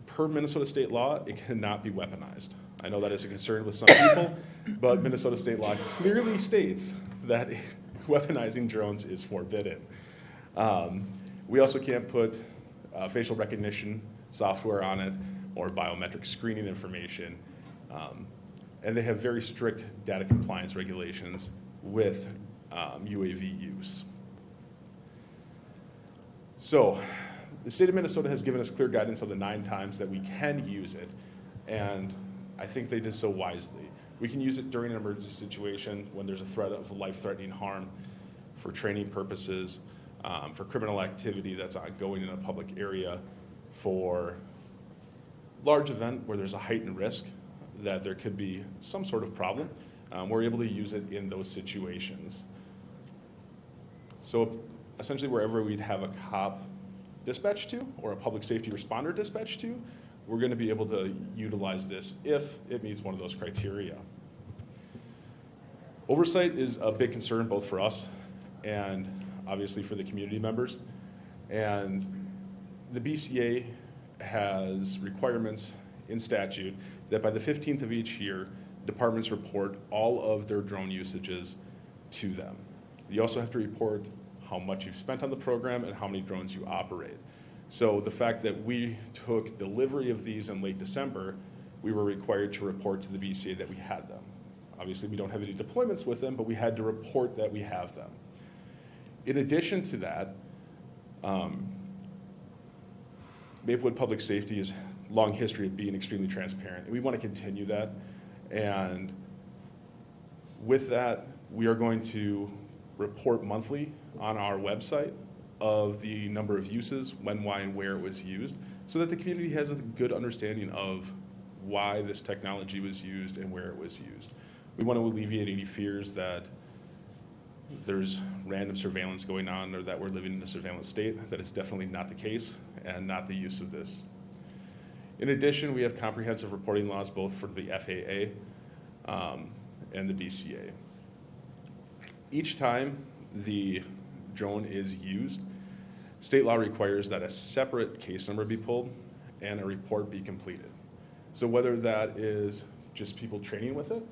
per Minnesota state law, it cannot be weaponized. I know that is a concern with some people, but Minnesota state law clearly states that weaponizing drones is forbidden. We also can't put facial recognition software on it or biometric screening information. And they have very strict data compliance regulations with UAV use. So the state of Minnesota has given us clear guidance on the 9 times that we can use it, and I think they did so wisely. We can use it during an emergency situation when there's a threat of life-threatening harm, for training purposes, for criminal activity that's ongoing in a public area, for large event where there's a heightened risk that there could be some sort of problem. We're able to use it in those situations. So essentially wherever we'd have a cop dispatch to or a public safety responder dispatch to, we're going to be able to utilize this if it meets one of those criteria. Oversight is a big concern both for us and obviously for the community members. And the BCA has requirements in statute that by the 15th of each year, departments report all of their drone usages to them. You also have to report how much you've spent on the program and how many drones you operate. So the fact that we took delivery of these in late December, we were required to report to the BCA that we had them. Obviously, we don't have any deployments with them, but we had to report that we have them. In addition to that, Maplewood Public Safety has a long history of being extremely transparent, and we want to continue that. And with that, we are going to report monthly on our website of the number of uses, when, why, and where it was used, so that the community has a good understanding of why this technology was used and where it was used. We want to alleviate any fears that there's random surveillance going on or that we're living in a surveillance state. That is definitely not the case and not the use of this. In addition, we have comprehensive reporting laws both for the FAA and the BCA. Each time the drone is used, state law requires that a separate case number be pulled and a report be completed. So whether that is just people training with it,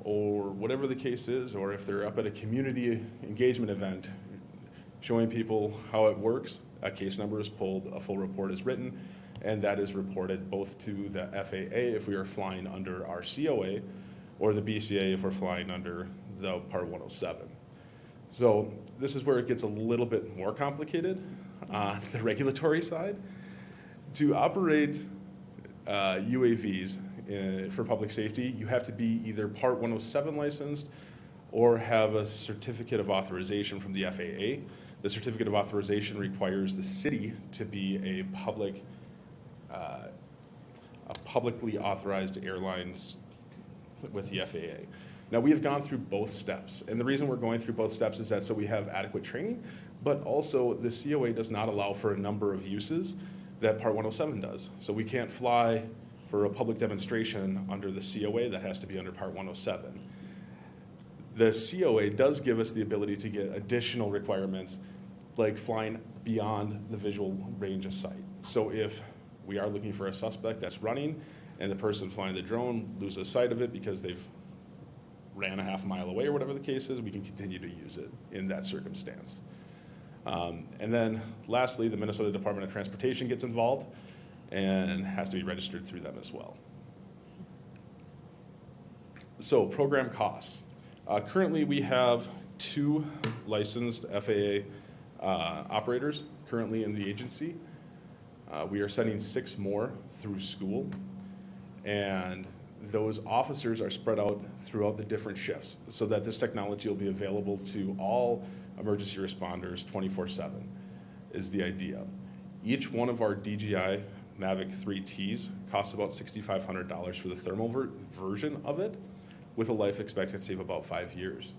or whatever the case is, or if they're up at a community engagement event showing people how it works, a case number is pulled, a full report is written, and that is reported both to the FAA if we are flying under our COA, or the BCA if we're flying under the Part 107. So this is where it gets a little bit more complicated on the regulatory side. To operate UAVs for public safety, you have to be either Part 107 licensed or have a certificate of authorization from the FAA. The certificate of authorization requires the city to be a publicly authorized airlines with the FAA. Now, we have gone through both steps, and the reason we're going through both steps is that so we have adequate training, but also the COA does not allow for a number of uses that Part 107 does. So we can't fly for a public demonstration under the COA. That has to be under Part 107. The COA does give us the ability to get additional requirements, like flying beyond the visual range of sight. So if we are looking for a suspect that's running and the person flying the drone loses sight of it because they've ran a half mile away or whatever the case is, we can continue to use it in that circumstance. And then lastly, the Minnesota Department of Transportation gets involved and has to be registered through them as well. So program costs. Currently we have 2 licensed FAA operators currently in the agency. We are sending 6 more through school, and those officers are spread out throughout the different shifts so that this technology will be available to all emergency responders 24/7 is the idea. Each one of our DJI Mavic 3Ts costs about $6,500 for the thermal version of it, with a life expectancy of about 5 years.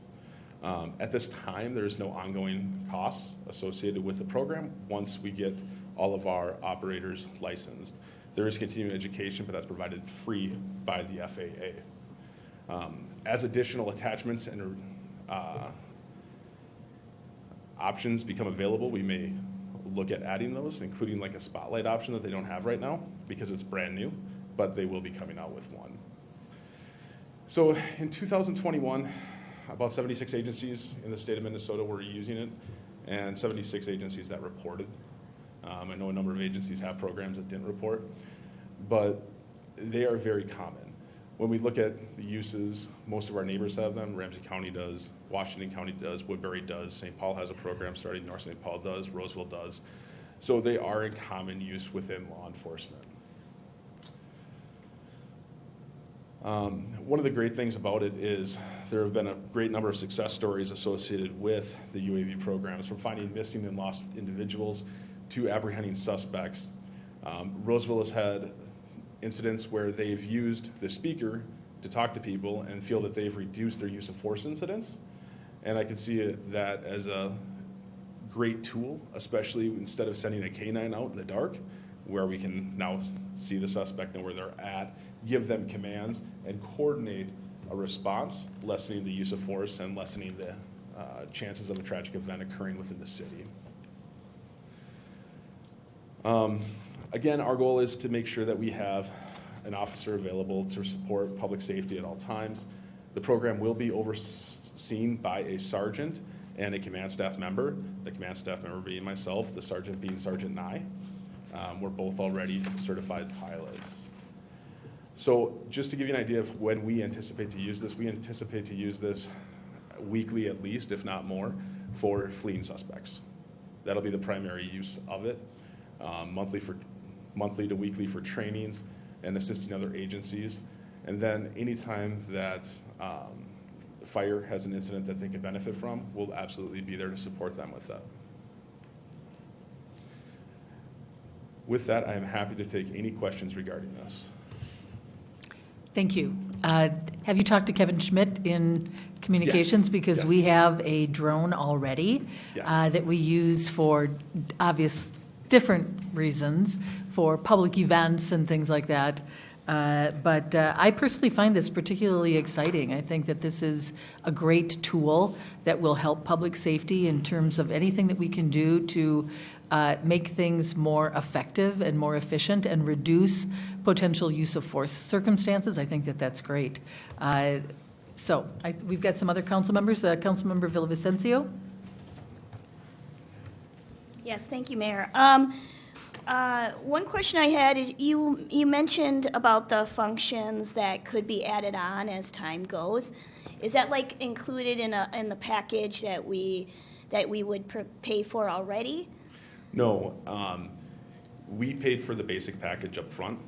At this time, there is no ongoing costs associated with the program once we get all of our operators licensed. There is continuing education, but that's provided free by the FAA. As additional attachments and options become available, we may look at adding those, including like a spotlight option that they don't have right now because it's brand new, but they will be coming out with one. So in 2021, about 76 agencies in the state of Minnesota were using it, and 76 agencies that reported. I know a number of agencies have programs that didn't report, but they are very common. When we look at the uses, most of our neighbors have them. Ramsey County does, Washington County does, Woodbury does, St. Paul has a program starting, North St. Paul does, Roseville does. So they are in common use within law enforcement. One of the great things about it is there have been a great number of success stories associated with the UAV programs, from finding missing and lost individuals to apprehending suspects. Roseville has had incidents where they've used the speaker to talk to people and feel that they've reduced their use of force incidents. And I can see that as a great tool, especially instead of sending a K-9 out in the dark, where we can now see the suspect, know where they're at, give them commands, and coordinate a response, lessening the use of force and lessening the chances of a tragic event occurring within the city. Again, our goal is to make sure that we have an officer available to support public safety at all times. The program will be overseen by a sergeant and a command staff member, the command staff member being myself, the sergeant being Sergeant Nye. We're both already certified pilots. So just to give you an idea of when we anticipate to use this, we anticipate to use this weekly at least, if not more, for fleeing suspects. That'll be the primary use of it. Monthly to weekly for trainings and assisting other agencies. And then anytime that fire has an incident that they could benefit from, we'll absolutely be there to support them with that. With that, I am happy to take any questions regarding this. Thank you. Have you talked to Kevin Schmidt in communications? Yes. Because Yes. we have a drone already Yes. that we use for obvious different reasons, for public events and things like that. But I personally find this particularly exciting. I think that this is a great tool that will help public safety in terms of anything that we can do to make things more effective and more efficient and reduce potential use of force circumstances. I think that that's great. We've got some other council members. Councilmember Villavicencio. Yes, thank you, Mayor. One question I had is you mentioned about the functions that could be added on as time goes. Is that like included in the package that we would pay for already? No, we paid for the basic package up front.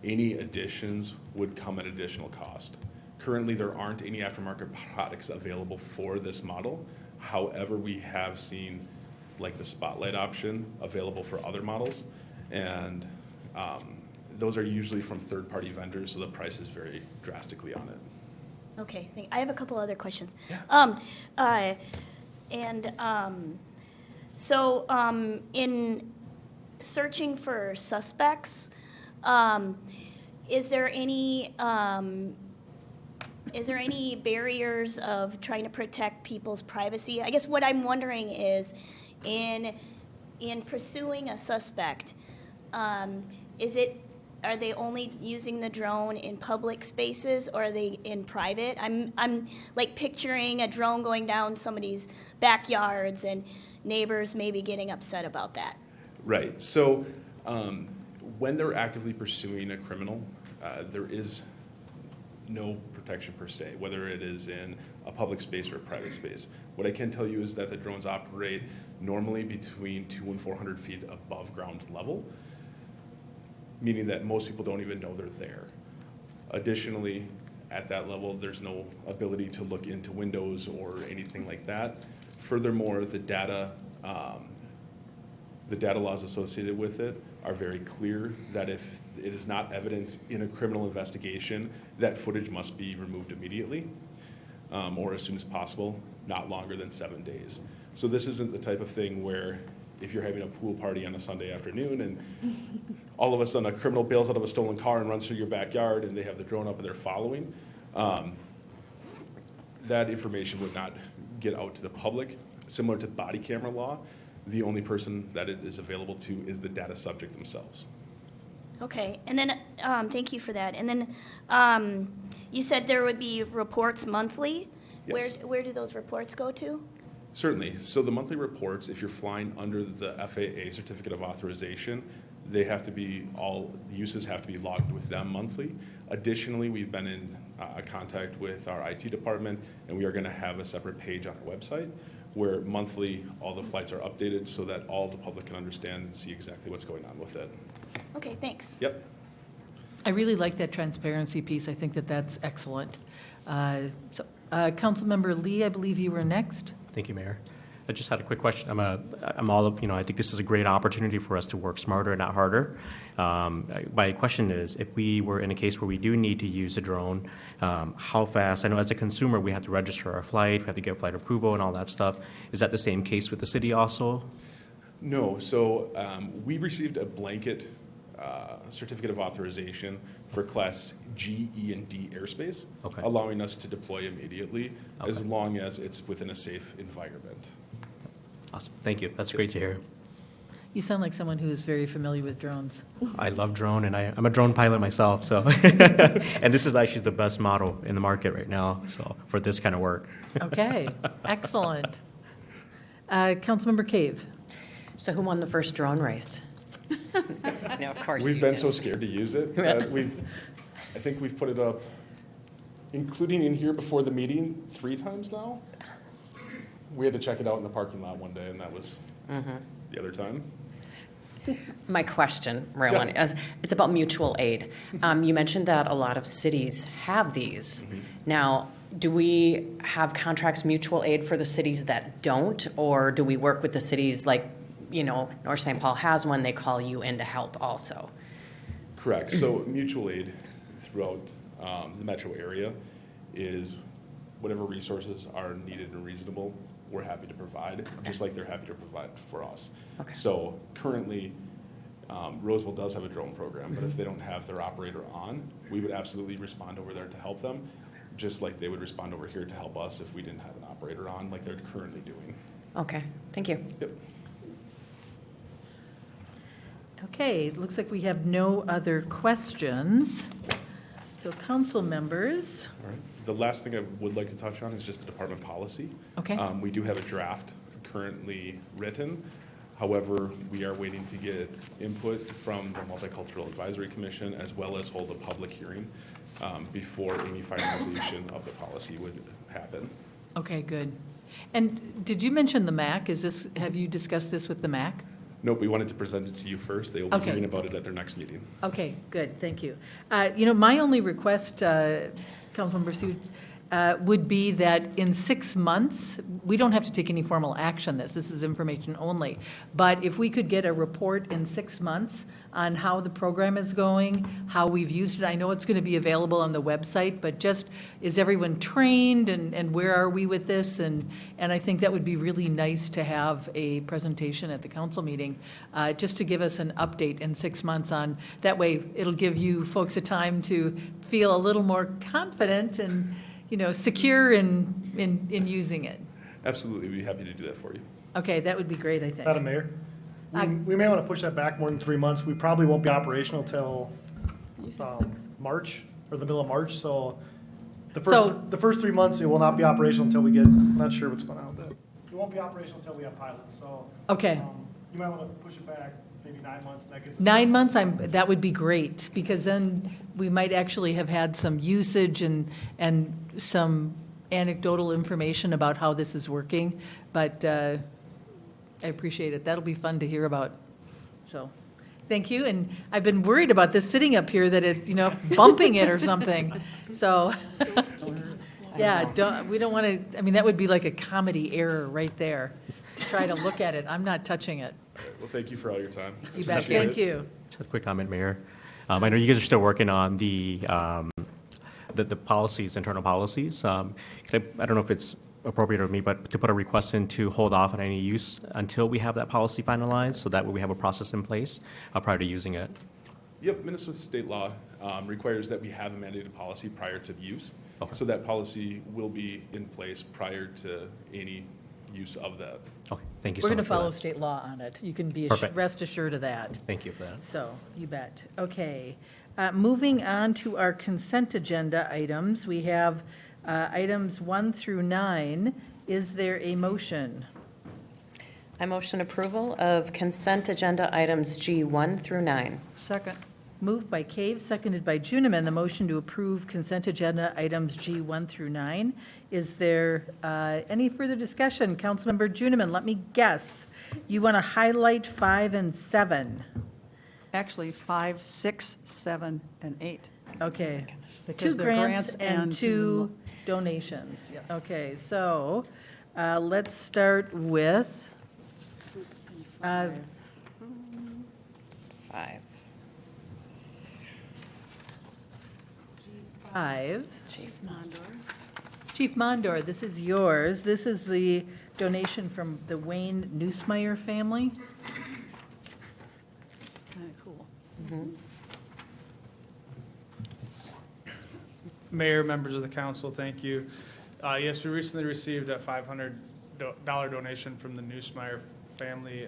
Any additions would come at additional cost. Currently, there aren't any aftermarket products available for this model. However, we have seen like the Spotlight option available for other models, and those are usually from third-party vendors, so the price is very drastically on it. Okay, I have a couple other questions. In searching for suspects, is there any barriers of trying to protect people's privacy? I guess what I'm wondering is, in pursuing a suspect, are they only using the drone in public spaces, or are they in private? I'm like picturing a drone going down somebody's backyards and neighbors maybe getting upset about that. Right. So when they're actively pursuing a criminal, there is no protection per se, whether it is in a public space or a private space. What I can tell you is that the drones operate normally between 200 and 400 feet above ground level, meaning that most people don't even know they're there. Additionally, at that level, there's no ability to look into windows or anything like that. Furthermore, the data laws associated with it are very clear that if it is not evidence in a criminal investigation, that footage must be removed immediately or as soon as possible, not longer than 7 days. So this isn't the type of thing where if you're having a pool party on a Sunday afternoon and all of a sudden a criminal bails out of a stolen car and runs through your backyard and they have the drone up and they're following, that information would not get out to the public. Similar to body camera law, the only person that it is available to is the data subject themselves. Okay, and then thank you for that. And then you said there would be reports monthly. Yes. Where do those reports go to? Certainly. So the monthly reports, if you're flying under the FAA Certificate of Authorization, they have to be, all uses have to be logged with them monthly. Additionally, we've been in contact with our IT department, and we are going to have a separate page on our website where monthly all the flights are updated so that all the public can understand and see exactly what's going on with it. Okay, thanks. Yep. I really like that transparency piece. I think that that's excellent. Councilmember Lee, I believe you were next. Thank you, Mayor. I just had a quick question. I'm all up, I think this is a great opportunity for us to work smarter, not harder. My question is, if we were in a case where we do need to use a drone, how fast? I know as a consumer, we have to register our flight, we have to get flight approval and all that stuff. Is that the same case with the city also? No, so we received a blanket certificate of authorization for Class G, E, and D airspace, allowing us to deploy immediately as long as it's within a safe environment. Awesome. Thank you. That's great to hear. You sound like someone who is very familiar with drones. I love drone, and I'm a drone pilot myself. So, and this is actually the best model in the market right now. So for this kind of work. Okay, excellent. Councilmember Cave. So who won the first drone race? No, of course We've you been did. so scared to use it. I think we've put it up, including in here before the meeting, 3 times now. We had to check it out in the parking lot one day, and that was the other time. My question, Marilyn, is it's about mutual aid. You mentioned that a lot of cities have these. Now, do we have contracts mutual aid for the cities that don't, or do we work with the cities like, North St. Paul has one, they call you in to help also? Correct. So mutual aid throughout the metro area is whatever resources are needed and reasonable, we're happy to provide, just like they're happy to provide for us. So currently, Roseville does have a drone program, but if they don't have their operator on, we would absolutely respond over there to help them, just like they would respond over here to help us if we didn't have an operator on, like they're currently doing. Okay, thank you. Yep. Okay, it looks like we have no other questions. So council members. All right. The last thing I would like to touch on is just the department policy. Okay. We do have a draft currently written. However, we are waiting to get input from the Multicultural Advisory Commission as well as hold a public hearing before any finalization of the policy would happen. Okay, good. And did you mention the MAC? Have you discussed this with the MAC? Nope, we wanted to present it to you first. They will be Okay. hearing about it at their next meeting. Okay, good, thank you. My only request, Councilmember Sue, would be that in 6 months, we don't have to take any formal action this is information only, but if we could get a report in 6 months on how the program is going, how we've used it. I know it's going to be available on the website, but just, is everyone trained and where are we with this? And I think that would be really nice to have a presentation at the council meeting, just to give us an update in 6 months on, that way it'll give you folks a time to feel a little more confident and secure in using it. Absolutely, we'd be happy to do that for you. Okay, that would be great, I think. Madam Mayor, we may want to push that back more than 3 months. We probably won't be operational till March, or the middle of March, so the first 3 months, it will not be operational until we get, I'm not sure what's going on with that. It won't be operational until we have pilots, so. Okay. You might want to push it back maybe 9 months. That gives us 9 months, that would be great, because then we might actually have had some usage and some anecdotal information about how this is working, but I appreciate it. That'll be fun to hear about. So, thank you, and I've been worried about this sitting up here, that it, bumping it or something, so. Yeah, we don't want to, that would be like a comedy error right there, to try to look at it. I'm not touching it. All right, well, thank you for all your time. You bet, thank you. Just a quick comment, Mayor. I know you guys are still working on the policies, internal policies. I don't know if it's appropriate of me, but to put a request in to hold off on any use until we have that policy finalized, so that way we have a process in place prior to using it. Yep, Minnesota state law requires that we have a mandated policy prior to use. So that policy will be in place prior to any use of that. Okay, thank you We're so going much to follow for that. state law on it. You can be Perfect. rest assured of that. Thank you for that. So, you bet. Okay. Moving on to our consent agenda items, we have items 1 through 9. Is there a motion? I motion approval of consent agenda items G1 through 9. Second. Moved by Cave, seconded by Juniman, the motion to approve consent agenda items G1 through 9. Is there any further discussion? Councilmember Juniman, let me guess. You want to highlight 5 and 7. Actually, 5, 6, 7, and 8. Okay. Because Two they're grants and and two donations. Yes. Okay, so let's start with, Let's see, 5. 5. 5. Chief Mondor. Chief Mondor, this is yours. This is the donation from the Wayne Neusmeyer family. It's kind of cool. Mayor, members of the council, thank you. Yes, we recently received a $500 donation from the Neusmeyer family.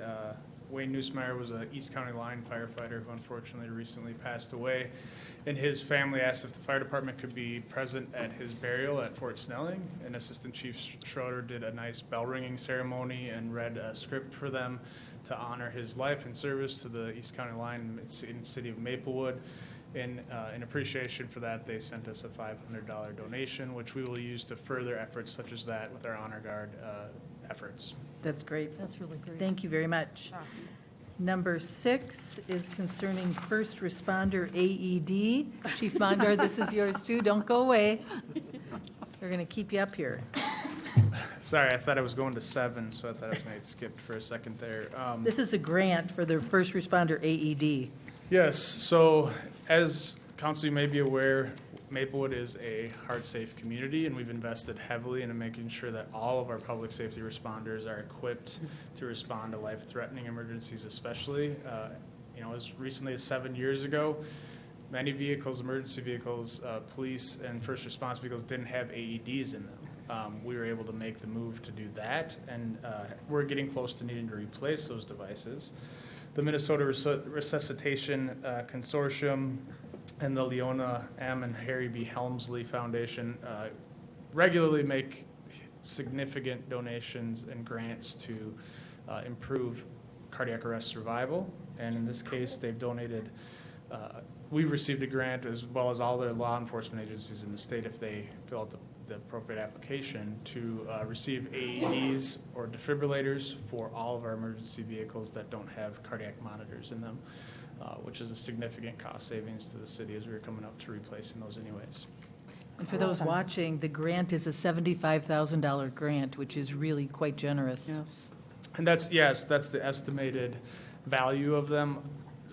Wayne Neusmeyer was an East County line firefighter who unfortunately recently passed away. And his family asked if the fire department could be present at his burial at Fort Snelling. And Assistant Chief Schroeder did a nice bell ringing ceremony and read a script for them to honor his life and service to the East County line in the city of Maplewood. In appreciation for that, they sent us a $500 donation, which we will use to further efforts such as that with our Honor Guard efforts. That's great. That's really great. Thank you very much. Number 6 is concerning first responder AED. Chief Mondor, this is yours too. Don't go away. We're going to keep you up here. Sorry, I thought I was going to 7, so I thought I was going to get skipped for a second there. This is a grant for the first responder AED. Yes, so as council, you may be aware, Maplewood is a heart-safe community, and we've invested heavily into making sure that all of our public safety responders are equipped to respond to life-threatening emergencies, especially. As recently as 7 years ago, many vehicles, emergency vehicles, police and first response vehicles didn't have AEDs in them. We were able to make the move to do that, and we're getting close to needing to replace those devices. The Minnesota Resuscitation Consortium and the Leona M. and Harry B. Helmsley Foundation regularly make significant donations and grants to improve cardiac arrest survival. And in this case, they've donated, we've received a grant as well as all their law enforcement agencies in the state if they fill out the appropriate application to receive AEDs or defibrillators for all of our emergency vehicles that don't have cardiac monitors in them, which is a significant cost savings to the city as we're coming up to replacing those anyways. And for those watching, the grant is a $75,000 grant, which is really quite generous. Yes. And that's the estimated value of them.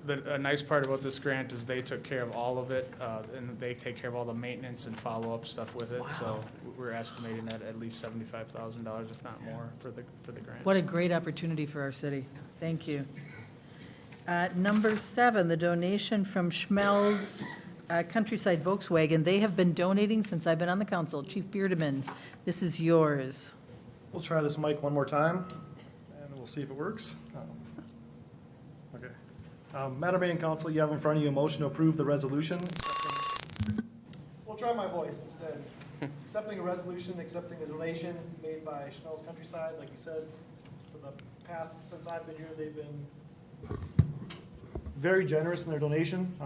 A nice part about this grant is they took care of all of it, and they take care of all the maintenance and follow-up stuff with it. Wow. So we're estimating that at least $75,000, if not more, for the grant. What a great opportunity for our city. Thank you. Number 7, the donation from Schmelz Countryside Volkswagen. They have been donating since I've been on the council. Chief Beardeman, this is yours. We'll try this mic one more time, and we'll see if it works. Okay. Madam Mayor and Council, you have in front of you a motion to approve the resolution. We'll try my voice instead. Accepting a resolution, accepting a donation made by Schmelz Countryside. Like you said, for the past, since I've been here, they've been very generous in their donation.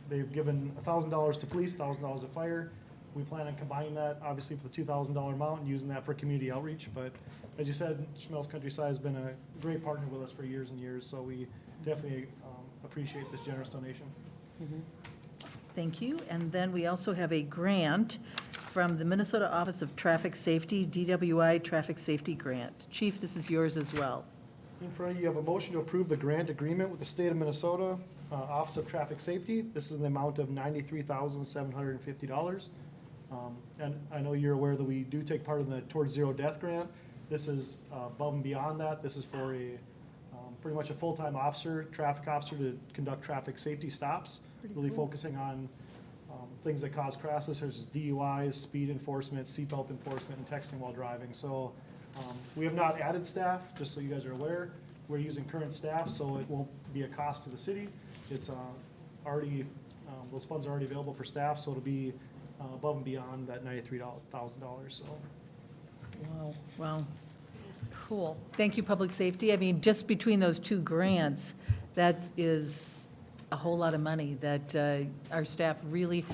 They've given $1,000 to police, $1,000 to fire. We plan on combining that, obviously, for the $2,000 amount and using that for community outreach. But as you said, Schmelz Countryside has been a great partner with us for years and years, so we definitely appreciate this generous donation. Thank you. And then we also have a grant from the Minnesota Office of Traffic Safety, DWI Traffic Safety Grant. Chief, this is yours as well. In front of you have a motion to approve the grant agreement with the state of Minnesota Office of Traffic Safety. This is in the amount of $93,750. And I know you're aware that we do take part in the Towards Zero Death grant. This is above and beyond that. This is for a pretty much a full-time officer, traffic officer, to conduct traffic safety stops, really focusing on things that cause crashes, such as DUIs, speed enforcement, seatbelt enforcement, and texting while driving. So we have not added staff, just so you guys are aware. We're using current staff, so it won't be a cost to the city. It's already, those funds are already available for staff, so it'll be above and beyond that $93,000. So. Wow. Cool. Thank you, Public Safety. I mean, just between those two grants, that is a whole lot of money that our staff really,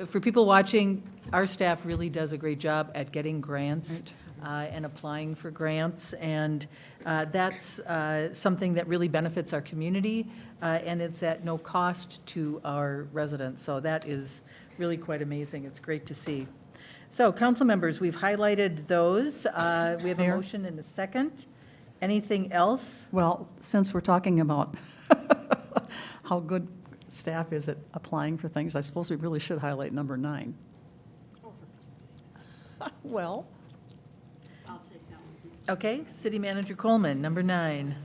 for people watching, our staff really does a great job at getting grants and applying for grants. And that's something that really benefits our community, and it's at no cost to our residents. So that is really quite amazing. It's great to see. So, council members, we've highlighted those. We have a Mayor? motion and a second. Anything else? Well, since we're talking about how good staff is at applying for things, I suppose we really should highlight number 9. Well. I'll take that one. Okay, City Manager Coleman, number 9.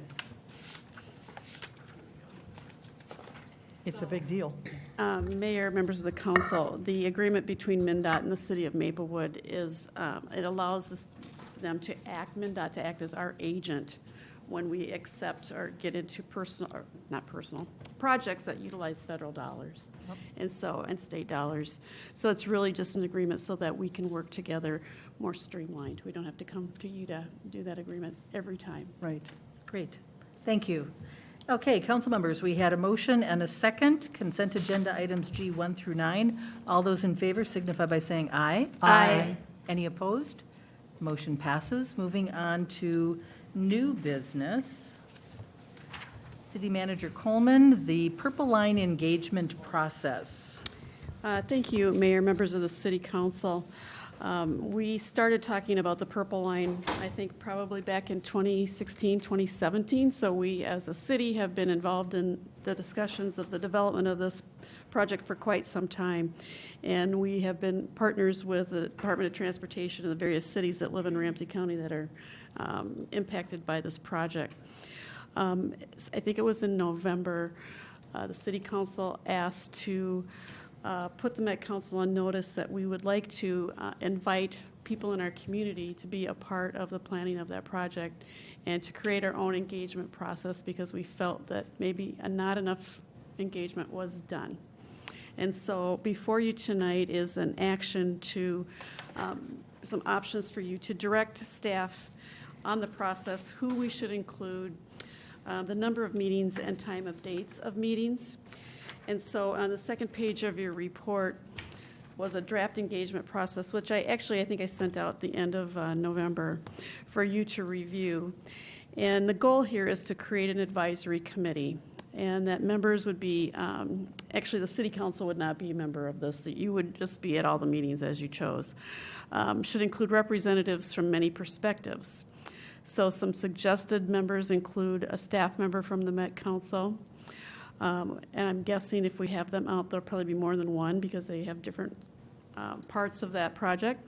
It's a big deal. Mayor, members of the council, the agreement between MnDOT and the city of Maplewood is, it allows them to act, MnDOT to act as our agent when we accept or get into not personal, projects that utilize federal dollars and state dollars. So it's really just an agreement so that we can work together more streamlined. We don't have to come to you to do that agreement every time. Right. Great. Thank you. Okay, council members, we had a motion and a second. Consent agenda items G1 through 9. All those in favor signify by saying aye. Aye. Any opposed? Motion passes. Moving on to new business. City Manager Coleman, the Purple Line engagement process. Thank you, Mayor, members of the City Council. We started talking about the Purple Line, I think, probably back in 2016, 2017. So we, as a city, have been involved in the discussions of the development of this project for quite some time. And we have been partners with the Department of Transportation and the various cities that live in Ramsey County that are impacted by this project. I think it was in November, the City Council asked to put the Met Council on notice that we would like to invite people in our community to be a part of the planning of that project and to create our own engagement process because we felt that maybe not enough engagement was done. And so before you tonight is an action to, some options for you to direct staff on the process, who we should include, the number of meetings and time of dates of meetings. And so on the second page of your report was a draft engagement process, which I think I sent out at the end of November for you to review. And the goal here is to create an advisory committee, and that members would be, actually the City Council would not be a member of this, that you would just be at all the meetings as you chose. Should include representatives from many perspectives. So some suggested members include a staff member from the Met Council, and I'm guessing if we have them out, there'll probably be more than one because they have different parts of that project.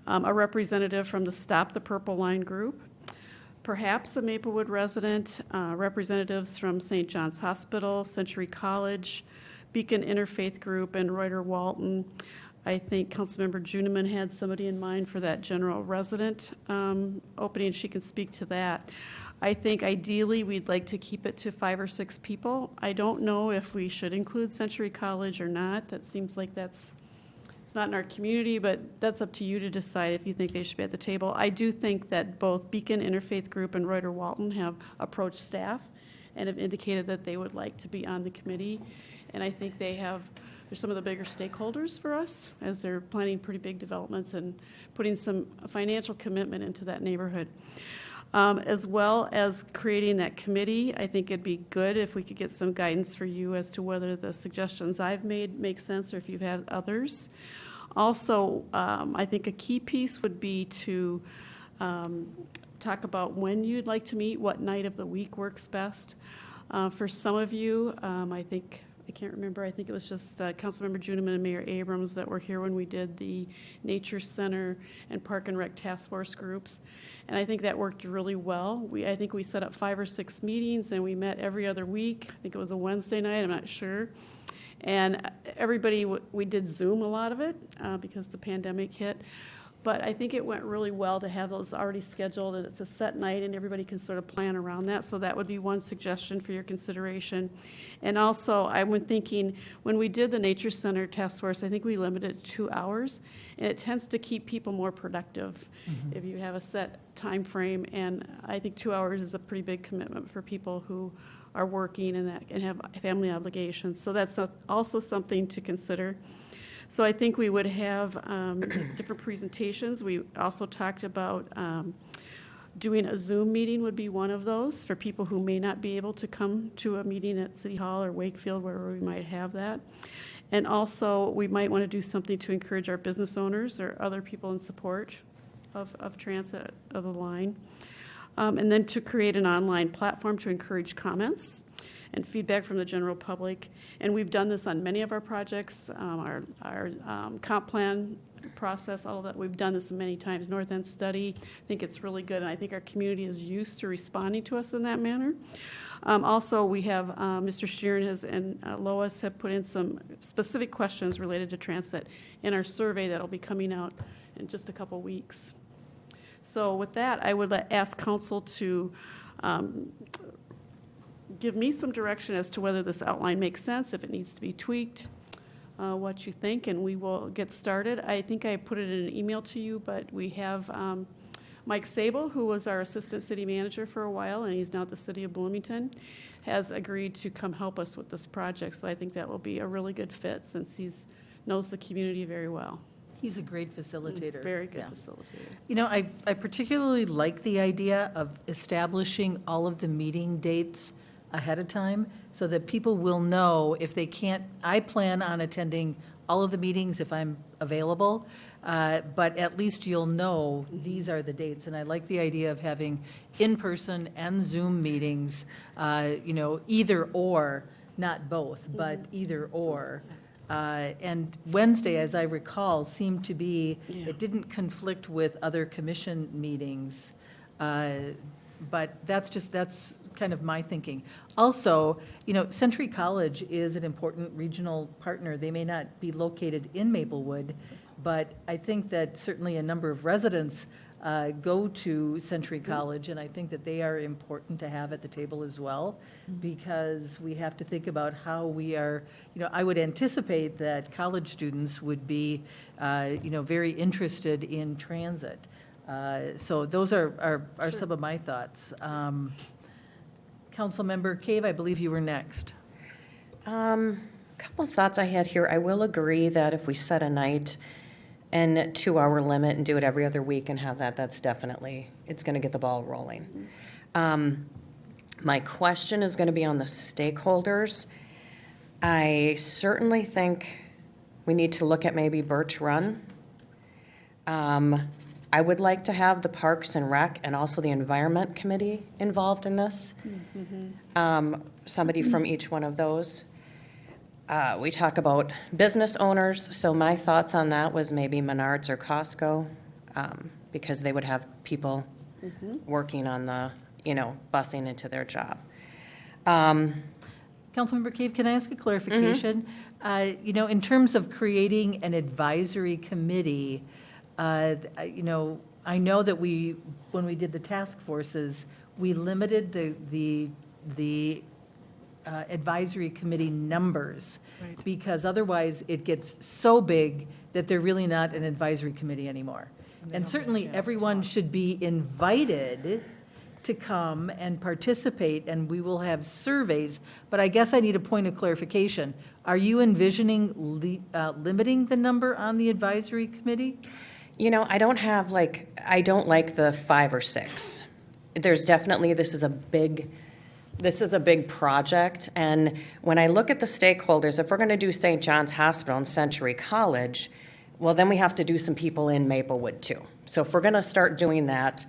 A representative from the Stop the Purple Line group, perhaps a Maplewood resident, representatives from St. John's Hospital, Century College, Beacon Interfaith Group, and Reuter Walton. I think Councilmember Juniman had somebody in mind for that general resident opening, and she can speak to that. I think ideally we'd like to keep it to 5 or 6 people. I don't know if we should include Century College or not. That seems like it's not in our community, but that's up to you to decide if you think they should be at the table. I do think that both Beacon Interfaith Group and Reuter Walton have approached staff and have indicated that they would like to be on the committee. And I think they're some of the bigger stakeholders for us as they're planning pretty big developments and putting some financial commitment into that neighborhood. As well as creating that committee, I think it'd be good if we could get some guidance for you as to whether the suggestions I've made make sense or if you've had others. Also, I think a key piece would be to talk about when you'd like to meet, what night of the week works best. For some of you, I can't remember, I think it was just Councilmember Juniman and Mayor Abrams that were here when we did the Nature Center and Park and Rec Task Force groups. And I think that worked really well. I think we set up 5 or 6 meetings and we met every other week. I think it was a Wednesday night, I'm not sure. And everybody, we did Zoom a lot of it because the pandemic hit. But I think it went really well to have those already scheduled and it's a set night and everybody can sort of plan around that. So that would be one suggestion for your consideration. And also, I'm thinking when we did the Nature Center Task Force, I think we limited it to 2 hours. And it tends to keep people more productive if you have a set time frame. And I think 2 hours is a pretty big commitment for people who are working and have family obligations. So that's also something to consider. So I think we would have different presentations. We also talked about doing a Zoom meeting would be one of those for people who may not be able to come to a meeting at City Hall or Wakefield, wherever we might have that. And also, we might want to do something to encourage our business owners or other people in support of transit of the line. And then to create an online platform to encourage comments and feedback from the general public. And we've done this on many of our projects, our comp plan process, all of that. We've done this many times. North End study, I think it's really good, and I think our community is used to responding to us in that manner. Also, we have Mr. Sheeran and Lois have put in some specific questions related to transit in our survey that'll be coming out in just a couple weeks. So with that, I would ask council to give me some direction as to whether this outline makes sense, if it needs to be tweaked, what you think, and we will get started. I think I put it in an email to you, but we have Mike Sable, who was our assistant city manager for a while, and he's now at the city of Bloomington, has agreed to come help us with this project. So I think that will be a really good fit since he knows the community very well. He's a great facilitator. Very good facilitator. You know, I particularly like the idea of establishing all of the meeting dates ahead of time so that people will know if they can't. I plan on attending all of the meetings if I'm available, but at least you'll know these are the dates. And I like the idea of having in-person and Zoom meetings, you know, either or, not both, but either or. And Wednesday, as I recall, seemed to be, it didn't conflict with other commission meetings, but that's kind of my thinking. Also, you know, Century College is an important regional partner. They may not be located in Maplewood, but I think that certainly a number of residents go to Century College, and I think that they are important to have at the table as well, because we have to think about how we are, you know, I would anticipate that college students would be, you know, very interested in transit. So those are some of my thoughts. Councilmember Cave, I believe you were next. A couple of thoughts I had here. I will agree that if we set a night and 2-hour limit and do it every other week and have that's definitely, it's going to get the ball rolling. My question is going to be on the stakeholders. I certainly think we need to look at maybe Birch Run. I would like to have the Parks and Rec and also the Environment Committee involved in this. Somebody from each one of those. We talk about business owners, so my thoughts on that was maybe Menards or Costco, because they would have people working on the, you know, busing into their job. Councilmember Cave, can I ask a clarification? You know, in terms of creating an advisory committee, you know, I know that when we did the task forces, we limited the advisory committee numbers, because otherwise it gets so big that they're really not an advisory committee anymore. And certainly everyone should be invited to come and participate, and we will have surveys. But I guess I need a point of clarification. Are you envisioning limiting the number on the advisory committee? You know, I don't like the 5 or 6. There's definitely, this is a big project, and when I look at the stakeholders, if we're going to do St. John's Hospital and Century College, well, then we have to do some people in Maplewood too. So if we're going to start doing that,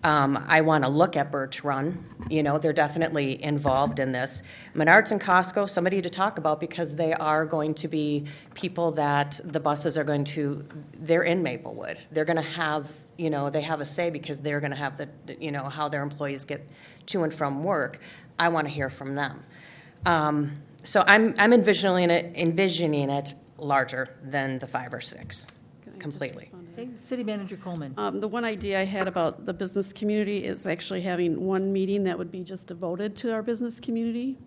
I want to look at Birch Run. You know, they're definitely involved in this. Menards and Costco, somebody to talk about, because they are going to be people that the buses are going to, they're in Maplewood. They're going to have, you know, they have a say because they're going to have the, you know, how their employees get to and from work. I want to hear from them. So I'm envisioning it larger than the 5 or 6 completely. Okay, City Manager Coleman. The one idea I had about the business community is actually having one meeting that would be just devoted to our business community.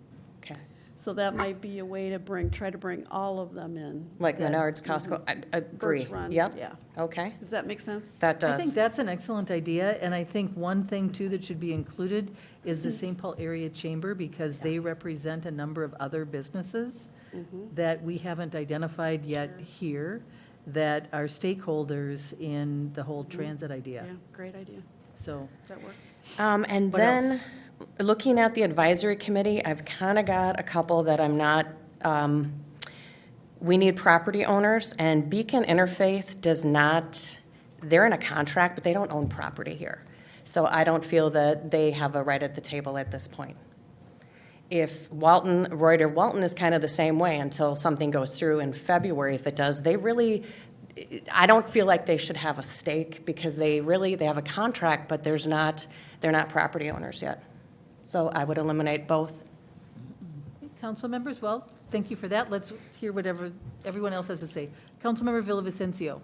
Okay. So that might be a way to try to bring all of them in. Like that- Menards, Costco, I agree. Birch Run, Yep. yeah. Okay. Does that make sense? That does. I think that's an excellent idea, and I think one thing too that should be included is the St. Paul Area Chamber, because they represent a number of other businesses that we haven't identified yet here, that are stakeholders in the whole transit idea. Yeah, great idea. So, That work? And What then, else? looking at the advisory committee, I've kind of got a couple that I'm not, we need property owners, and Beacon Interfaith does not, they're in a contract, but they don't own property here. So I don't feel that they have a right at the table at this point. If Reuter Walton is kind of the same way until something goes through in February, if it does, I don't feel like they should have a stake, because they have a contract, but they're not property owners yet. So I would eliminate both. council members, well, thank you for that. Let's hear whatever everyone else has to say. Councilmember Villavicencio.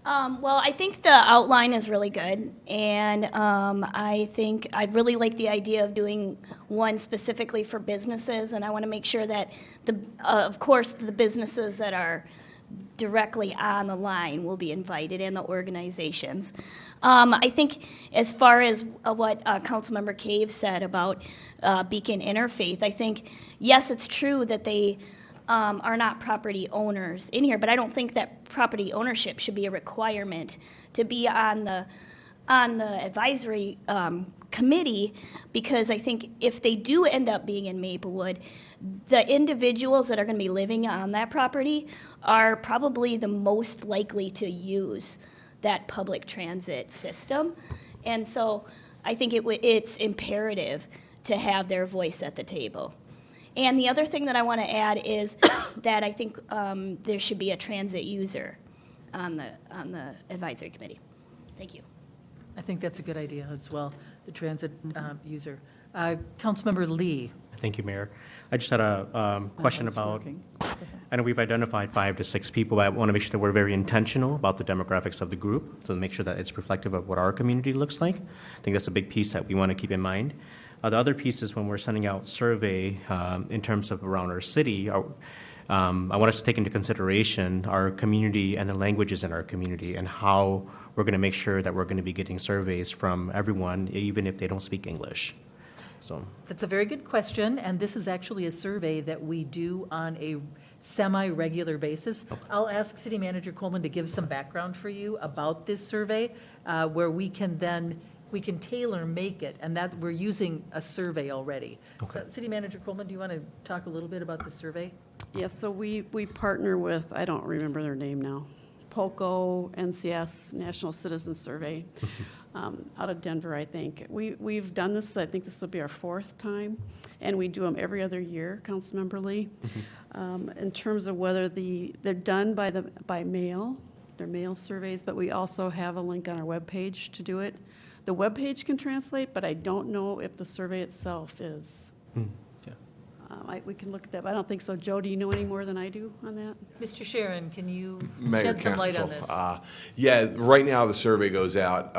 Well, I think the outline is really good, and I think I really like the idea of doing one specifically for businesses, and I want to make sure that, of course, the businesses that are directly on the line will be invited, and the organizations. I think as far as what Councilmember Cave said about Beacon Interfaith, I think, yes, it's true that they are not property owners in here, but I don't think that property ownership should be a requirement to be on the advisory committee, because I think if they do end up being in Maplewood, the individuals that are going to be living on that property are probably the most likely to use that public transit system. And so I think it's imperative to have their voice at the table. And the other thing that I want to add is that I think there should be a transit user on the advisory committee. Thank you. I think that's a good idea as well, the transit user. Councilmember Lee. Thank you, Mayor. I just had a question about, I know we've identified 5 to 6 people, but I want to make sure that we're very intentional about the demographics of the group, to make sure that it's reflective of what our community looks like. I think that's a big piece that we want to keep in mind. The other piece is when we're sending out survey in terms of around our city, I want us to take into consideration our community and the languages in our community, and how we're going to make sure that we're going to be getting surveys from everyone, even if they don't speak English. So That's a very good question, and this is actually a survey that we do on a semi-regular basis. I'll ask City Manager Coleman to give some background for you about this survey, where we can tailor make it, and that we're using a survey already. Okay. So, City Manager Coleman, do you want to talk a little bit about the survey? Yes, so we partner with, I don't remember their name now, POCO, NCS, National Citizen Survey, out of Denver, I think. We've done this, I think this will be our 4th time, and we do them every other year, Councilmember Lee. In terms of whether they're done by mail, they're mail surveys, but we also have a link on our webpage to do it. The webpage can translate, but I don't know if the survey itself is. We can look at that, but I don't think so. Joe, do you know any more than I do on that? Mr. Sharon, can you Mayor, shed some light on Council. this? Yeah, right now the survey goes out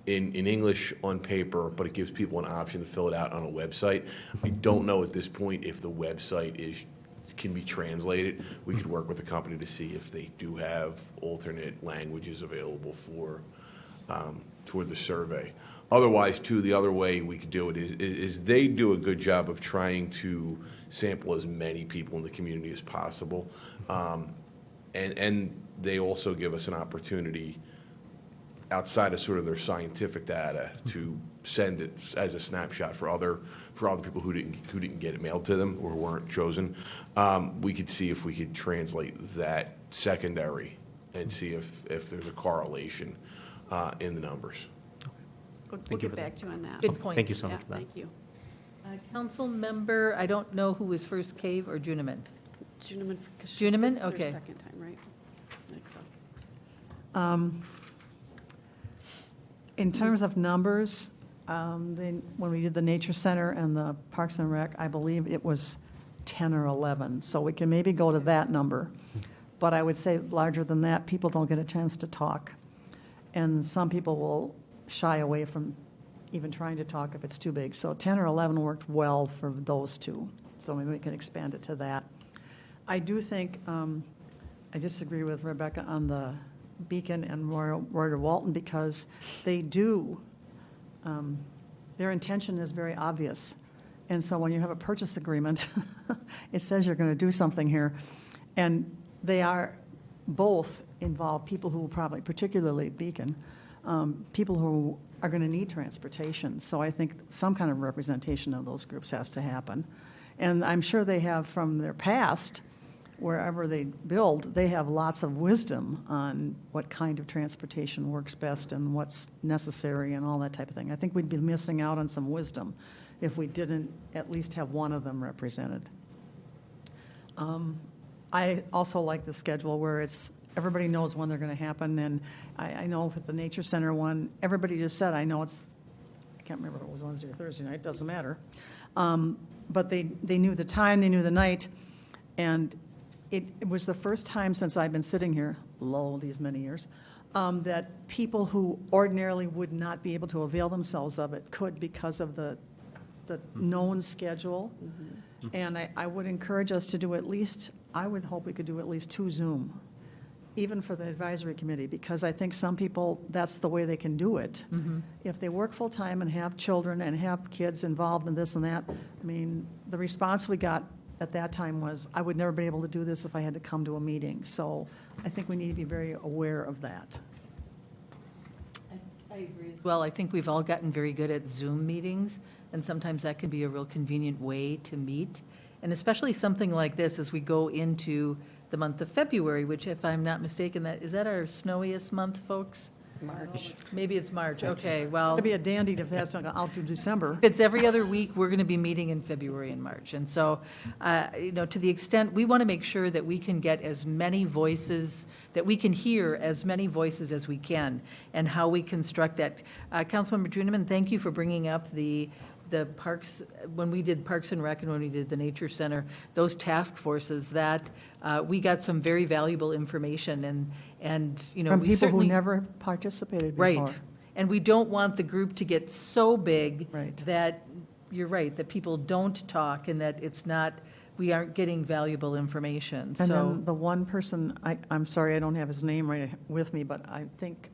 in English on paper, but it gives people an option to fill it out on a website. I don't know at this point if the website can be translated. We could work with the company to see if they do have alternate languages available for the survey. Otherwise, too, the other way we could do it is they do a good job of trying to sample as many people in the community as possible. And they also give us an opportunity outside of sort of their scientific data to send it as a snapshot for other people who didn't get it mailed to them or who weren't chosen. We could see if we could translate that secondary and see if there's a correlation in the numbers. We'll get back to you on that. Good point. Thank you so much for that. Thank you. Council member, I don't know who was first, Cave or Juniman? Juniman. Juniman? This is her Okay. second time, right? I think so. In terms of numbers, when we did the Nature Center and the Parks and Rec, I believe it was 10 or 11. So we can maybe go to that number. But I would say larger than that, people don't get a chance to talk. And some people will shy away from even trying to talk if it's too big. So 10 or 11 worked well for those two. So maybe we can expand it to that. I do think, I disagree with Rebecca on the Beacon and Royer Walton because they do, their intention is very obvious. And so when you have a purchase agreement, it says you're going to do something here. And they are both involve people who will probably, particularly Beacon, people who are going to need transportation. So I think some kind of representation of those groups has to happen. And I'm sure they have from their past, wherever they build, they have lots of wisdom on what kind of transportation works best and what's necessary and all that type of thing. I think we'd be missing out on some wisdom if we didn't at least have one of them represented. I also like the schedule where it's everybody knows when they're going to happen, and I know with the Nature Center one, everybody just said, I know it's, I can't remember if it was Wednesday or Thursday night, doesn't matter. But they knew the time, they knew the night, and it was the first time since I've been sitting here, these many years, that people who ordinarily would not be able to avail themselves of it could because of the known schedule. And I would encourage us to do at least, I would hope we could do at least 2 Zoom, even for the advisory committee, because I think some people, that's the way they can do it. If they work full-time and have children and have kids involved in this and that, I mean, the response we got at that time was, I would never be able to do this if I had to come to a meeting. So I think we need to be very aware of that. I agree as well. I think we've all gotten very good at Zoom meetings, and sometimes that can be a real convenient way to meet. And especially something like this as we go into the month of February, which, if I'm not mistaken, is that our snowiest month, folks? March. Maybe it's March. Okay, well. It'd be a dandy if that's not out to December. If it's every other week, we're going to be meeting in February and March. And so, to the extent, we want to make sure that we can get as many voices, that we can hear as many voices as we can, and how we construct that. Councilmember Druneman, thank you for bringing up the parks, when we did Parks and Rec and when we did the Nature Center, those task forces, that we got some very valuable information and from we people who certainly, never participated before. right. And we don't want the group to get so big Right. that, you're right, that people don't talk and that we aren't getting valuable information. And So, then the one person, I'm sorry, I don't have his name right with me, but I think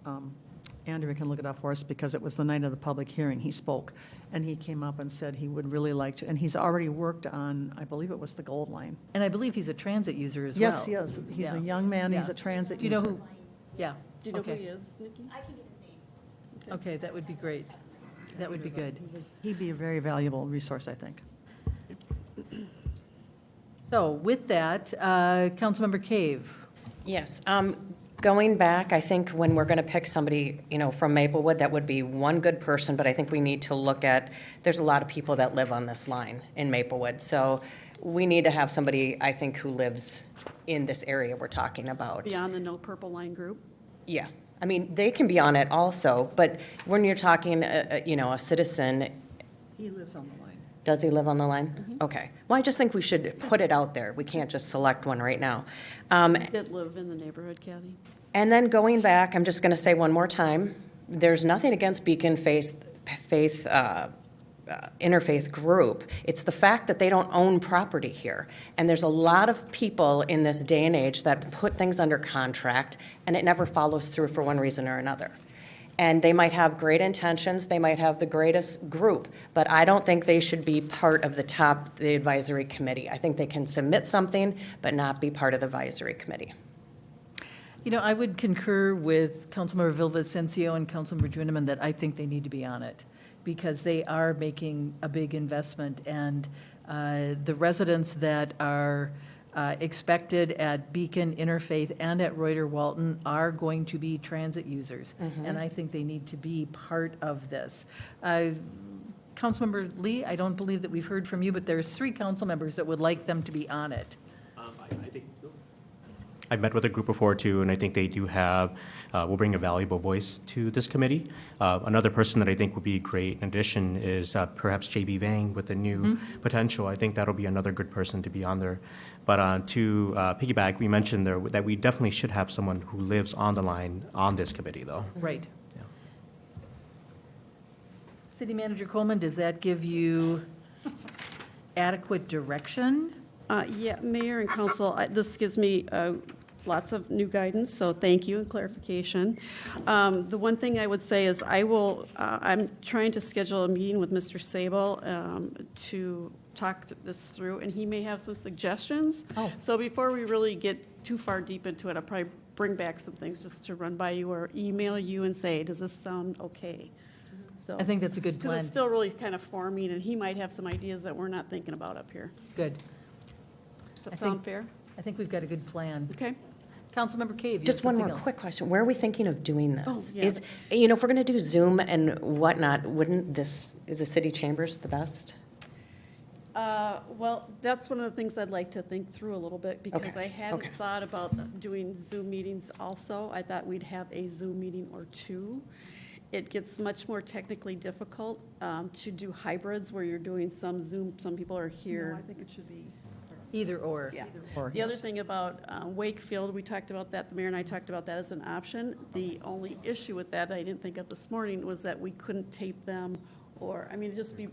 Andrea can look it up for us because it was the night of the public hearing. He spoke, and he came up and said he would really like to, and he's already worked on, I believe it was the Gold Line. and I believe he's a transit user as well. Yes, he is. He's Yeah. a young man, he's Yeah. a transit Do you know user. who? Yeah. Do you know Okay. who he is, Nikki? I can get his name. Okay, that would be great. That would be good. He'd be a very valuable resource, I think. So with that, Councilmember Cave. Yes. Going back, I think when we're going to pick somebody, from Maplewood, that would be one good person, but I think we need to look at, there's a lot of people that live on this line in Maplewood. So we need to have somebody, I think, who lives in this area we're talking about. Beyond the No Purple Line group? Yeah. I mean, they can be on it also, but when you're talking, a citizen, He lives on the line. does he live on the line? Okay. Well, I just think we should put it out there. We can't just select one right now. Did live in the neighborhood, Kathy? And then going back, I'm just going to say one more time, there's nothing against Beacon interfaith group. It's the fact that they don't own property here. And there's a lot of people in this day and age that put things under contract, and it never follows through for one reason or another. And they might have great intentions, they might have the greatest group, but I don't think they should be part of the advisory committee. I think they can submit something, but not be part of the advisory committee. I would concur with Councilmember Villavicencio and Councilmember Druneman that I think they need to be on it because they are making a big investment, and the residents that are expected at Beacon, Interfaith, and at Royer Walton are going to be transit users, and I think they need to be part of this. Councilmember Lee, I don't believe that we've heard from you, but there's 3 council members that would like them to be on it. I've met with a group before too, and I think they do will bring a valuable voice to this committee. Another person that I think would be great in addition is perhaps J.B. Vang with the new potential. I think that'll be another good person to be on there. But to piggyback, we mentioned there that we definitely should have someone who lives on the line on this committee, though. Right. Yeah. City Manager Coleman, does that give you adequate direction? Yeah, Mayor and Council, this gives me lots of new guidance, so thank you and clarification. The one thing I would say is I'm trying to schedule a meeting with Mr. Sable to talk this through, and he may have some suggestions. Oh. So before we really get too far deep into it, I'll probably bring back some things just to run by you or email you and say, does this sound okay? So I think that's a good 'cause plan. it's still really kind of forming, and he might have some ideas that we're not thinking about up here. Good. Does that I sound think- fair? I think we've got a good plan. Okay. Councilmember Cave, you Just have one something more else. quick question. Where are we thinking of doing this? Oh, yeah. Is, if we're going to do Zoom and whatnot, is the city chambers the best? Well, that's one of the things I'd like to think through a little bit, because Okay, I hadn't okay. thought about doing Zoom meetings also. I thought we'd have a Zoom meeting or two. It gets much more technically difficult to do hybrids where you're doing some Zoom, some people are here. No, I think it should be. Either or. Yeah. Or, The other yes. thing about Wakefield, we talked about that, the mayor and I talked about that as an option. The only issue with that I didn't think of this morning was that we couldn't tape them, or, I mean, it'd just be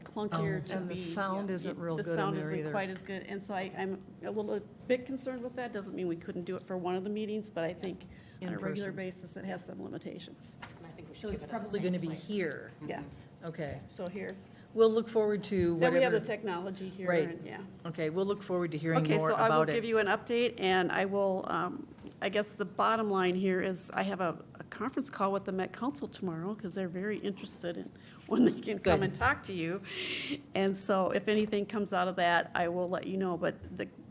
clunkier to be. And the sound isn't real good in The sound there isn't either. quite as good, and so I'm a little bit concerned with that. Doesn't mean we couldn't do it for one of the meetings, but I think on In a regular person. basis, it has some limitations. So it's probably going to be here. Yeah, Okay. so here. We'll look forward to Then we have the whatever. technology here, Right. and yeah. Okay, we'll look forward to hearing Okay, more so I will about give it. you an update, and I will, I guess the bottom line here is I have a conference call with the Met Council tomorrow, because they're very interested in when they can come Good. and talk to you. And so if anything comes out of that, I will let you know, but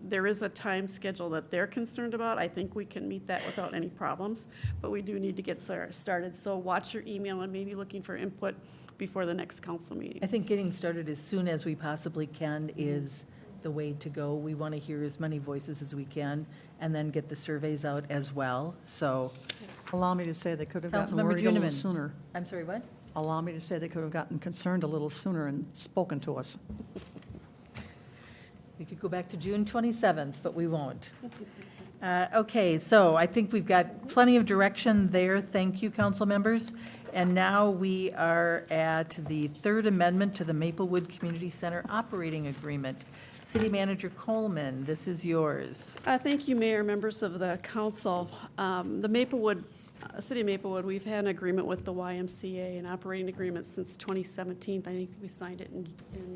there is a time schedule that they're concerned about. I think we can meet that without any problems, but we do need to get started. So watch your email and maybe looking for input before the next council meeting. I think getting started as soon as we possibly can is the way to go. We want to hear as many voices as we can, and then get the surveys out as well. So, Allow me to say they could have gotten Councilmember worried a little Juniman. sooner. I'm sorry, what? Allow me to say they could have gotten concerned a little sooner and spoken to us. We could go back to June 27th, but we won't. Okay, so I think we've got plenty of direction there. Thank you, council members. And now we are at the third amendment to the Maplewood Community Center Operating Agreement. City Manager Coleman, this is yours. Thank you, Mayor, members of the council. The Maplewood, City of Maplewood, we've had an agreement with the YMCA, an operating agreement since 2017. I think we signed it in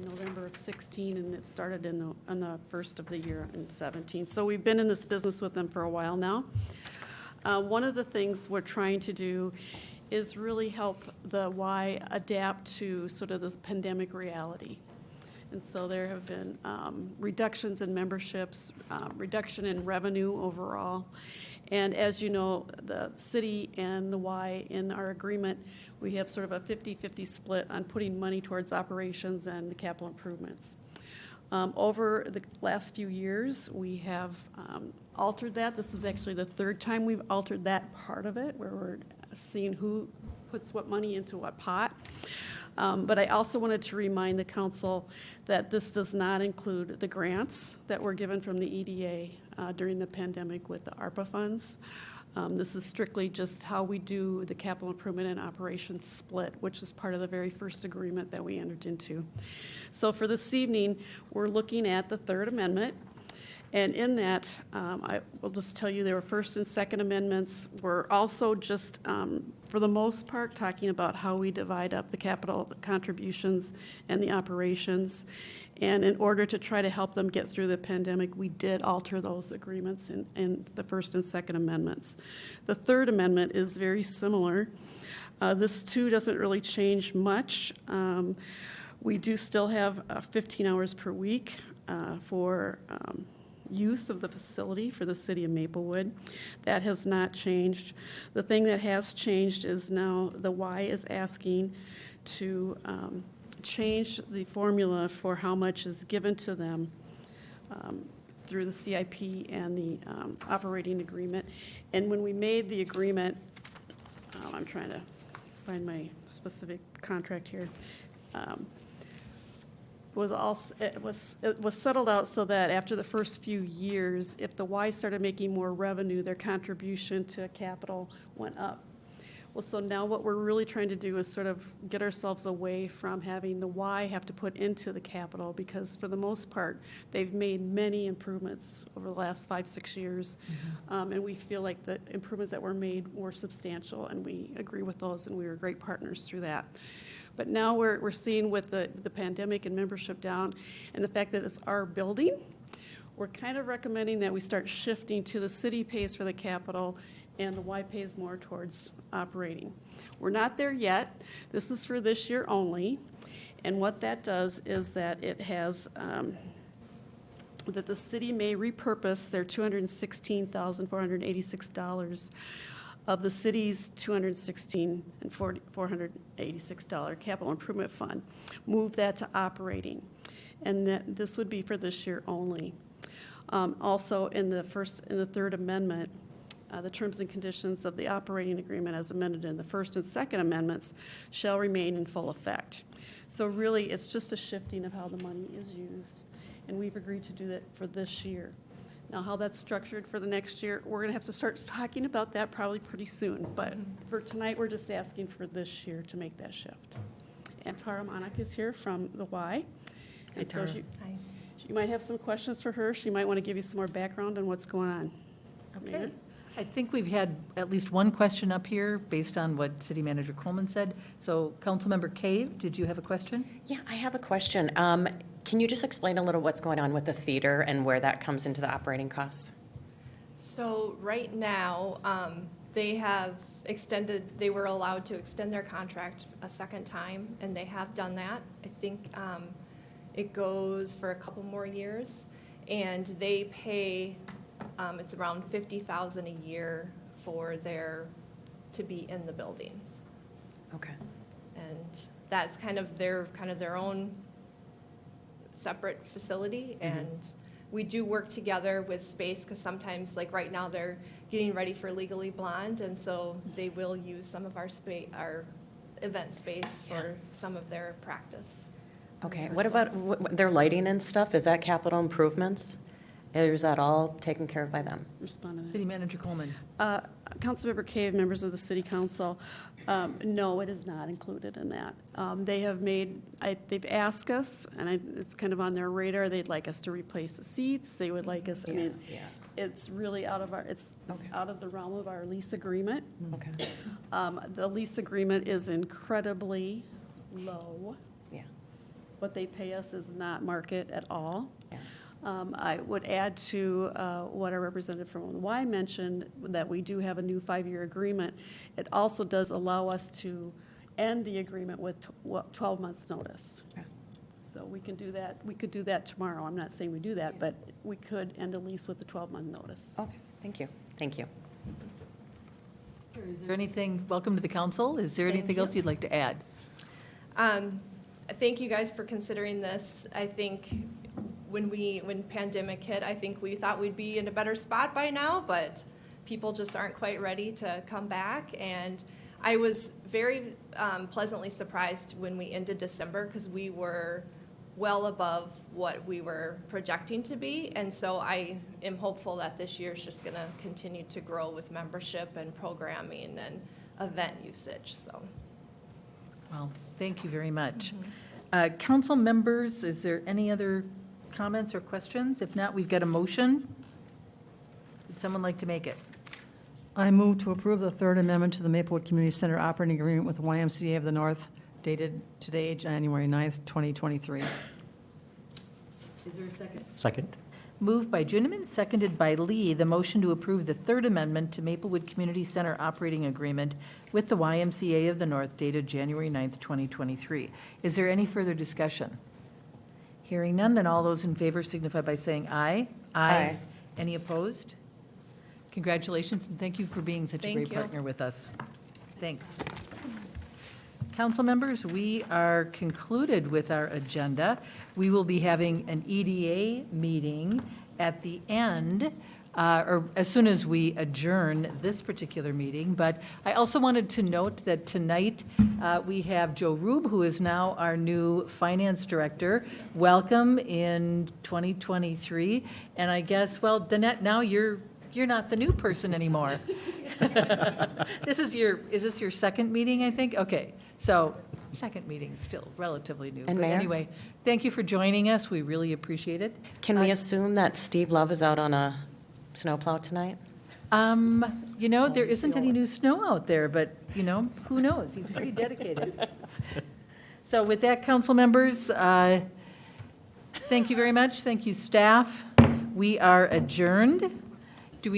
November of 16, and it started on the first of the year in 17. So we've been in this business with them for a while now. One of the things we're trying to do is really help the Y adapt to sort of this pandemic reality. And so there have been reductions in memberships, reduction in revenue overall. And as you know, the city and the Y in our agreement, we have sort of a 50-50 split on putting money towards operations and the capital improvements. Over the last few years, we have altered that. This is actually the third time we've altered that part of it, where we're seeing who puts what money into what pot. But I also wanted to remind the council that this does not include the grants that were given from the EDA during the pandemic with the ARPA funds. This is strictly just how we do the capital improvement and operations split, which is part of the very first agreement that we entered into. So for this evening, we're looking at the third amendment. And in that, I will just tell you there were first and second amendments. We're also just, for the most part, talking about how we divide up the capital contributions and the operations. And in order to try to help them get through the pandemic, we did alter those agreements in the first and second amendments. The third amendment is very similar. This too doesn't really change much. We do still have 15 hours per week for use of the facility for the city of Maplewood. That has not changed. The thing that has changed is now the Y is asking to change the formula for how much is given to them through the CIP and the operating agreement. And when we made the agreement, I'm trying to find my specific contract here, it was settled out so that after the first few years, if the Y started making more revenue, their contribution to capital went up. Well, so now what we're really trying to do is sort of get ourselves away from having the Y have to put into the capital, because for the most part, they've made many improvements over the last 5-6 years. And we feel like the improvements that were made were substantial, and we agree with those, and we were great partners through that. But now we're seeing with the pandemic and membership down, and the fact that it's our building, we're kind of recommending that we start shifting to the city pays for the capital, and the Y pays more towards operating. We're not there yet. This is for this year only. And what that does is that it has, that the city may repurpose their $216,486 of the city's $216,486 capital improvement fund, move that to operating. And that this would be for this year only. Also, in the third amendment, the terms and conditions of the operating agreement as amended in the first and second amendments shall remain in full effect. So really, it's just a shifting of how the money is used, and we've agreed to do that for this year. Now, how that's structured for the next year, we're going to have to start talking about that probably pretty soon, but for tonight, we're just asking for this year to make that shift. And Tara Monik is here from the Y. And so you might have some questions for her. She might want to give you some more background on what's going on. Okay. I think we've had at least one question up here based on what City Manager Coleman said. So Councilmember Cave, did you have a question? Yeah, I have a question. Can you just explain a little what's going on with the theater and where that comes into the operating costs? So right now, they were allowed to extend their contract a second time, and they have done that. I think it goes for a couple more years, and they pay, it's around $50,000 a year to be in the building. Okay. And that's kind of their own separate facility, and we do work together with space, because sometimes, like right now, they're getting ready for Legally Blonde, and so they will use some of our event space for some of their practice. Okay. What about their lighting and stuff? Is that capital improvements? Or is that all taken care of by them? Respond to that. City Manager Coleman. Councilmember Cave, members of the City Council, no, it is not included in that. They've asked us, and it's kind of on their radar, they'd like us to replace the seats, they would like us, it's really out of out of the realm of our lease agreement. Okay. The lease agreement is incredibly low. Yeah. What they pay us is not market at all. Yeah. I would add to what our representative from the Y mentioned, that we do have a new 5-year agreement. It also does allow us to end the agreement with 12 months' notice. Yeah. So we can do that. We could do that tomorrow. I'm not saying we do that, but we could end a lease with a 12-month notice. Okay, thank you. Thank you. Is there anything, welcome to the council. Is there anything else you'd like to add? Thank you guys for considering this. I think when pandemic hit, I think we thought we'd be in a better spot by now, but people just aren't quite ready to come back. And I was very pleasantly surprised when we ended December, because we were well above what we were projecting to be. And so I am hopeful that this year is just going to continue to grow with membership and programming and event usage. So, well, thank you very much. Council members, is there any other comments or questions? If not, we've got a motion. Would someone like to make it? I move to approve the third amendment to the Maplewood Community Center operating agreement with the YMCA of the North, dated today, January 9th, 2023. Is there a second? Second. Moved by Juniman, seconded by Lee, the motion to approve the third amendment to Maplewood Community Center operating agreement with the YMCA of the North, dated January 9th, 2023. Is there any further discussion? Hearing none, then all those in favor signify by saying aye. Aye. Any opposed? Congratulations, and thank you for being such a great partner with us. Thanks. Council members, we are concluded with our agenda. We will be having an EDA meeting at the end, or as soon as we adjourn this particular meeting. But I also wanted to note that tonight we have Joe Rube, who is now our new finance director. Welcome in 2023. And I guess, well, Danette, now you're not the new person anymore. Is this your second meeting, I think? Okay, so second meeting, still relatively new. And But Mayor? anyway, thank you for joining us. We really appreciate it. Can we assume that Steve Love is out on a snowplow tonight? There isn't any new snow out there, but, who knows? He's pretty dedicated. So with that, council members, thank you very much. Thank you, staff. We are adjourned.